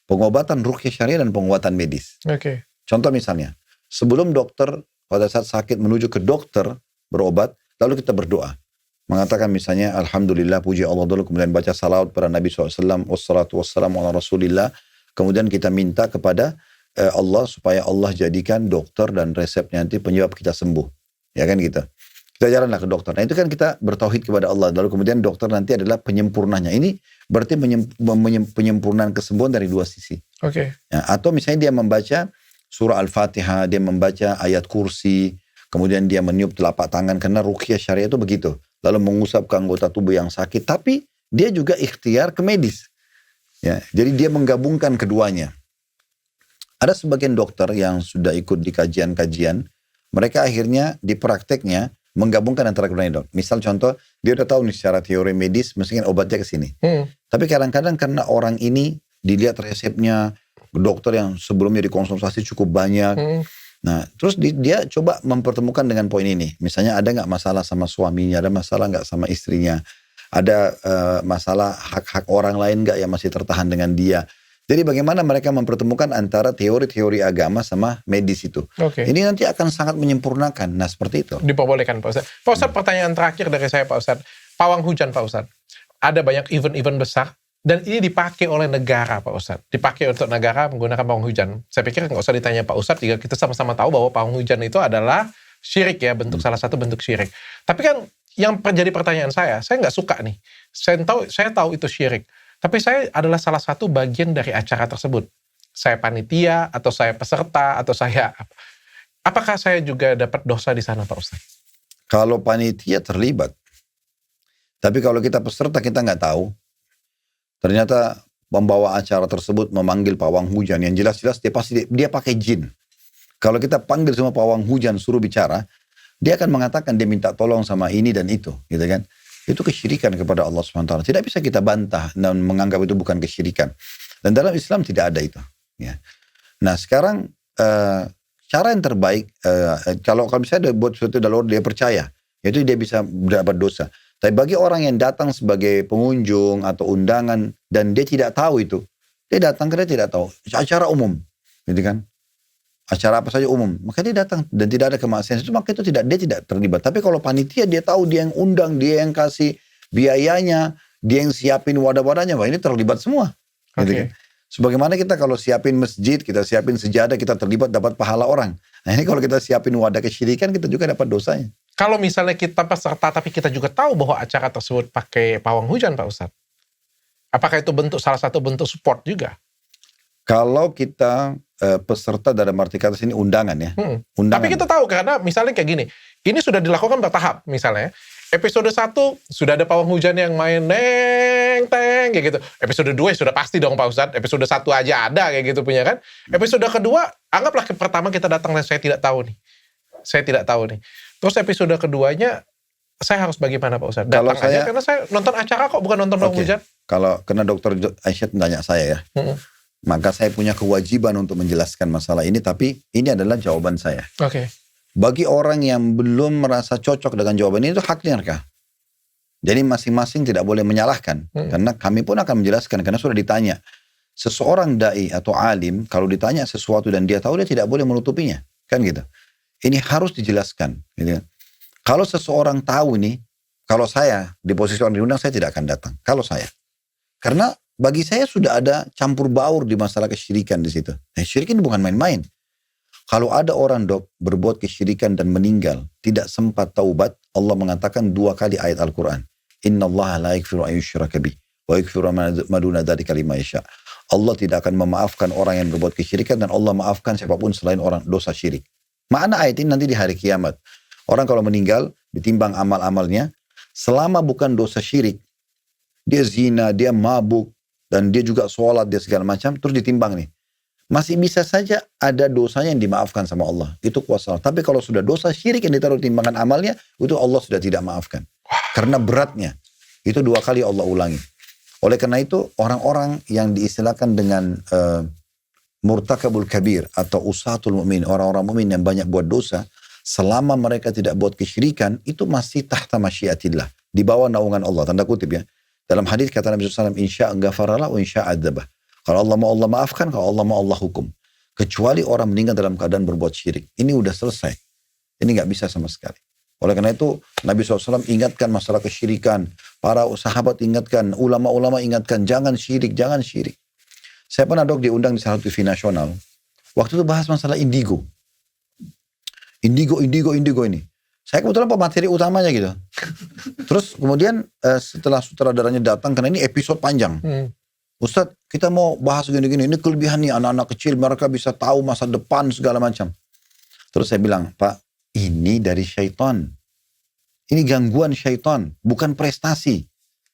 S2: Pengobatan ruqyah syariah dan pengobatan medis.
S1: Oke.
S2: Contoh misalnya, sebelum dokter pada saat sakit menuju ke dokter berobat, lalu kita berdoa. Mengatakan misalnya, Alhamdulillah, puji Allah dulu, kemudian baca salawat pada Nabi SAW, wassalatu wassalamu ala Rasulillah. Kemudian kita minta kepada Allah supaya Allah jadikan dokter dan resepnya nanti penyebab kita sembuh. Ya kan gitu. Kita jalanlah ke dokter. Nah itu kan kita bertauhid kepada Allah. Lalu kemudian dokter nanti adalah penyempurnanya. Ini berarti penyempurnaan kesembuhan dari dua sisi.
S1: Oke.
S2: Ya, atau misalnya dia membaca surah Al-Fatihah, dia membaca ayat kursi, kemudian dia meniup telapak tangan, karena ruqyah syariah itu begitu. Lalu mengusap ke anggota tubuh yang sakit. Tapi dia juga ikhtiar ke medis. Ya, jadi dia menggabungkan keduanya. Ada sebagian dokter yang sudah ikut di kajian-kajian, mereka akhirnya di prakteknya menggabungkan antara keduanya dok. Misal contoh, dia udah tahu nih secara teori medis, mestinya obatnya ke sini. Tapi kadang-kadang karena orang ini dilihat resepnya, dokter yang sebelumnya dikonsultasi cukup banyak. Nah, terus dia coba mempertemukan dengan poin ini. Misalnya ada nggak masalah sama suaminya, ada masalah nggak sama istrinya, ada masalah hak-hak orang lain nggak yang masih tertahan dengan dia. Jadi bagaimana mereka mempertemukan antara teori-teori agama sama medis itu.
S1: Oke.
S2: Ini nanti akan sangat menyempurnakan. Nah seperti itu.
S1: Diperbolehkan Pak Ustadz. Pak Ustadz, pertanyaan terakhir dari saya Pak Ustadz. Pawang hujan Pak Ustadz. Ada banyak event-event besar. Dan ini dipakai oleh negara Pak Ustadz. Dipakai untuk negara menggunakan pawang hujan. Saya pikir nggak usah ditanya Pak Ustadz. Jika kita sama-sama tahu bahwa pawang hujan itu adalah syirik ya. Salah satu bentuk syirik. Tapi kan yang jadi pertanyaan saya nggak suka nih. Saya tahu itu syirik. Tapi saya adalah salah satu bagian dari acara tersebut. Saya panitia, atau saya peserta, atau saya... Apakah saya juga dapat dosa di sana Pak Ustadz?
S2: Kalau panitia terlibat. Tapi kalau kita peserta kita nggak tahu. Ternyata pembawa acara tersebut memanggil pawang hujan. Yang jelas-jelas dia pakai jin. Kalau kita panggil semua pawang hujan suruh bicara, dia akan mengatakan dia minta tolong sama ini dan itu. Gitu kan? Itu kesyirikan kepada Allah SWT. Tidak bisa kita bantah dan menganggap itu bukan kesyirikan. Dan dalam Islam tidak ada itu. Ya. Nah sekarang cara yang terbaik, kalau misalnya buat sesuatu dalam dia percaya, itu dia bisa dapat dosa. Tapi bagi orang yang datang sebagai pengunjung atau undangan dan dia tidak tahu itu, dia datang karena tidak tahu. Acara umum, gitu kan? Acara apa saja umum, maka dia datang dan tidak ada kemaksiatan itu, maka dia tidak terlibat. Tapi kalau panitia dia tahu, dia yang undang, dia yang kasih biayanya, dia yang siapin wadah-wadahnya, wah ini terlibat semua. Gitu kan? Sebagaimana kita kalau siapin masjid, kita siapin sejadah, kita terlibat dapat pahala orang. Nah ini kalau kita siapin wadah kesyirikan, kita juga dapat dosanya. Kalau
S1: misalnya kita peserta, tapi kita juga tahu bahwa acara tersebut pakai pawang hujan Pak Ustadz, apakah itu salah satu bentuk support juga?
S2: Kalau kita peserta dalam arti kata sini undangan ya. Undangan.
S1: Tapi kita tahu karena misalnya kayak gini, ini sudah dilakukan bertahap misalnya. episode 1 sudah ada pawang hujan yang main neng teng kayak gitu. Episode 2 sudah pasti dong Pak Ustadz. Episode 1 aja ada kayak gitu punya kan. Episode kedua, anggaplah pertama kita datang dan saya tidak tahu nih. Terus episode keduanya saya harus bagaimana Pak Ustadz? Datang aja karena saya nonton acara kok, bukan nonton pawang hujan.
S2: Kalau kena Dokter Aisyah tanya saya ya, maka saya punya kewajiban untuk menjelaskan masalah ini, tapi ini adalah jawaban saya.
S1: Oke.
S2: Bagi orang yang belum merasa cocok dengan jawaban ini, itu haknya mereka. Jadi masing-masing tidak boleh menyalahkan. Karena kami pun akan menjelaskan, karena sudah ditanya. Seseorang da'i atau alim, kalau ditanya sesuatu dan dia tahu, dia tidak boleh menutupinya. Kan gitu. Ini harus dijelaskan. Gitu. Kalau seseorang tahu ini, kalau saya di posisi orang diundang, saya tidak akan datang. Kalau saya. Karena bagi saya sudah ada campur baur di masalah kesyirikan di situ. Syirik ini bukan main-main. Kalau ada orang berbuat kesyirikan dan meninggal, tidak sempat taubat, Allah mengatakan 2 kali ayat Al-Quran. Inna Allah la yakfiru ayyushraka bih, wa yakfiru ma duna dzalika liman yasha. Allah tidak akan memaafkan orang yang berbuat kesyirikan, dan Allah maafkan siapapun selain orang dosa syirik. Makna ayat ini nanti di hari kiamat. Orang kalau meninggal, ditimbang amal-amalnya, selama bukan dosa syirik, dia zina, dia mabuk, dan dia juga sholat, dia segala macam, terus ditimbang nih. Masih bisa saja ada dosanya yang dimaafkan sama Allah. Itu kuasa Allah. Tapi kalau sudah dosa syirik yang ditaruh timbangan amalnya, itu Allah sudah tidak maafkan. Karena beratnya. Itu 2 kali Allah ulangi. Oleh karena itu, orang-orang yang diistilahkan dengan murtakabul kabir atau usatul mu'min, orang-orang mu'min yang banyak buat dosa, selama mereka tidak buat kesyirikan, itu masih tahta masyiatillah. Di bawah naungan Allah. Tanda kutip ya. Dalam hadis kata Nabi SAW, insya ghafaralah wa insya adzabah. Kalau Allah mau Allah maafkan, kalau Allah mau Allah hukum. Kecuali orang meninggal dalam keadaan berbuat syirik. Ini udah selesai. Ini gak bisa sama sekali. Oleh karena itu, Nabi SAW ingatkan masalah kesyirikan. Para sahabat ingatkan, ulama-ulama ingatkan, jangan syirik, jangan syirik. Saya pernah diundang di salah satu TV nasional. Waktu itu bahas masalah indigo. Indigo ini. Saya kebetulan pemateri utamanya gitu. Terus kemudian setelah sutradaranya datang, karena ini episode panjang. Ustadz, kita mau bahas gini-gini. Ini kelebihan nih anak-anak kecil. Mereka bisa tahu masa depan segala macam. Terus saya bilang, Pak, ini dari syaitan. Ini gangguan syaitan. Bukan prestasi.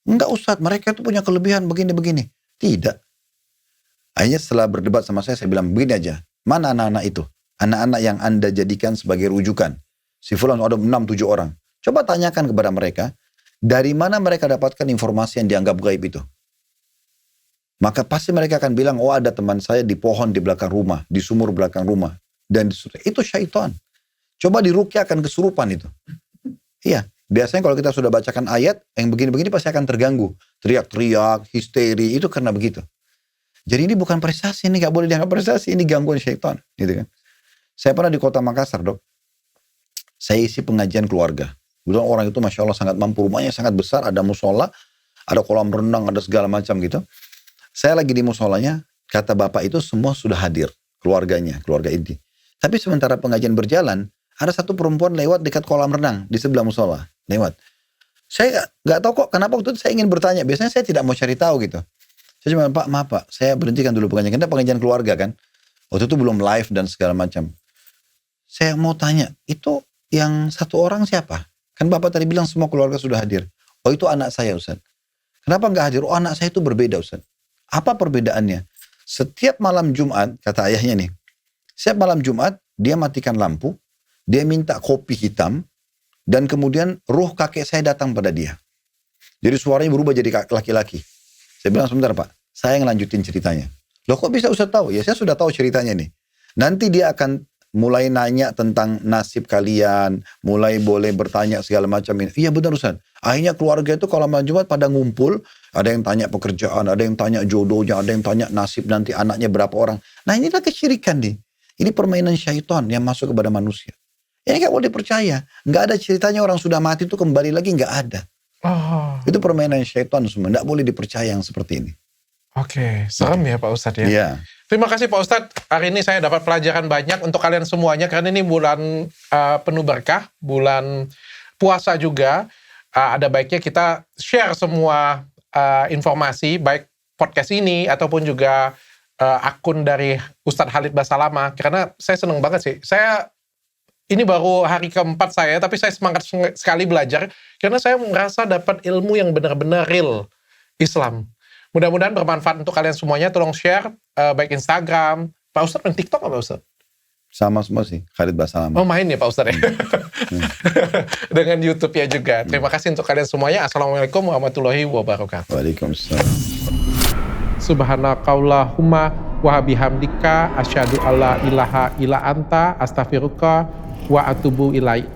S2: Enggak Ustadz, mereka itu punya kelebihan begini-begini. Tidak. Akhirnya setelah berdebat sama saya bilang, begini aja. Mana anak-anak itu? Anak-anak yang Anda jadikan sebagai rujukan. Si fulan ada 6-7 orang. Coba tanyakan kepada mereka. Dari mana mereka dapatkan informasi yang dianggap gaib itu? Maka pasti mereka akan bilang, oh ada teman saya di pohon di belakang rumah, di sumur belakang rumah. Dan itu syaitan. Coba diruqyah akan kesurupan itu. Iya, biasanya kalau kita sudah bacakan ayat, yang begini-begini pasti akan terganggu. Teriak-teriak, histeri, itu karena begitu. Jadi ini bukan prestasi, ini gak boleh dianggap prestasi, ini gangguan syaitan. Gitu kan. Saya pernah di kota Makassar, Dok. Saya isi pengajian keluarga. Kebetulan orang itu Masya Allah sangat mampu, rumahnya sangat besar, ada musola, ada kolam renang, ada segala macam gitu. Saya lagi di musolanya, kata bapak itu semua sudah hadir, keluarganya, keluarga inti. Tapi sementara pengajian berjalan, ada satu perempuan lewat dekat kolam renang, di sebelah musola, lewat. Saya nggak tahu kok, kenapa waktu itu saya ingin bertanya, biasanya saya tidak mau cari tahu gitu. Saya cuma, Pak, maaf Pak, saya berhentikan dulu pengajian, karena pengajian keluarga kan. Waktu itu belum live dan segala macam. Saya mau tanya, itu yang satu orang siapa? Kan bapak tadi bilang semua keluarga sudah hadir. Oh itu anak saya Ustaz. Kenapa nggak hadir? Oh anak saya itu berbeda Ustaz. Apa perbedaannya? Setiap malam Jumat, kata ayahnya nih, setiap malam Jumat, dia matikan lampu, dia minta kopi hitam, dan kemudian ruh kakek saya datang pada dia. Jadi suaranya berubah jadi laki-laki. Saya bilang, sebentar Pak, saya ngelanjutin ceritanya. Loh kok bisa Ustaz tahu? Ya saya sudah tahu ceritanya nih. Nanti dia akan mulai nanya tentang nasib kalian, mulai boleh bertanya segala macam ini. Iya benar Ustaz. Akhirnya keluarga itu kalau malam Jumat pada ngumpul, ada yang tanya pekerjaan, ada yang tanya jodohnya, ada yang tanya nasib nanti anaknya berapa orang. Nah inilah kesyirikan nih. Ini permainan syaitan yang masuk kepada manusia. Ini gak boleh percaya. Gak ada ceritanya orang sudah mati itu kembali lagi, gak ada. Oh. Itu permainan syaitan semua. Gak boleh dipercaya yang seperti ini.
S1: Oke, serem ya Pak Ustadz ya.
S2: Iya.
S1: Terima kasih Pak Ustadz. Hari ini saya dapat pelajaran banyak untuk kalian semuanya. Karena ini bulan penuh berkah, bulan puasa juga. Ada baiknya kita share semua informasi, baik podcast ini ataupun juga akun dari Ustadz Khalid Basalamah. Karena saya seneng banget sih. Saya Ini baru hari keempat saya, tapi saya semangat sekali belajar karena saya merasa dapat ilmu yang benar-benar real Islam. Mudah-mudahan bermanfaat untuk kalian semuanya. Tolong share baik Instagram. Pak Ustadz main TikTok nggak Pak Ustadz?
S2: Sama semua sih, Khalid Basalam.
S1: Oh main ya Pak Ustadz ya? Dengan YouTube ya juga. Terima kasih untuk kalian semuanya. Assalamualaikum warahmatullahi wabarakatuh.
S2: Waalaikumsalam.
S1: Subhanakallahumma wa bihamdika asyhadu alla ilaha illa anta astaghfiruka wa atubu ilaik.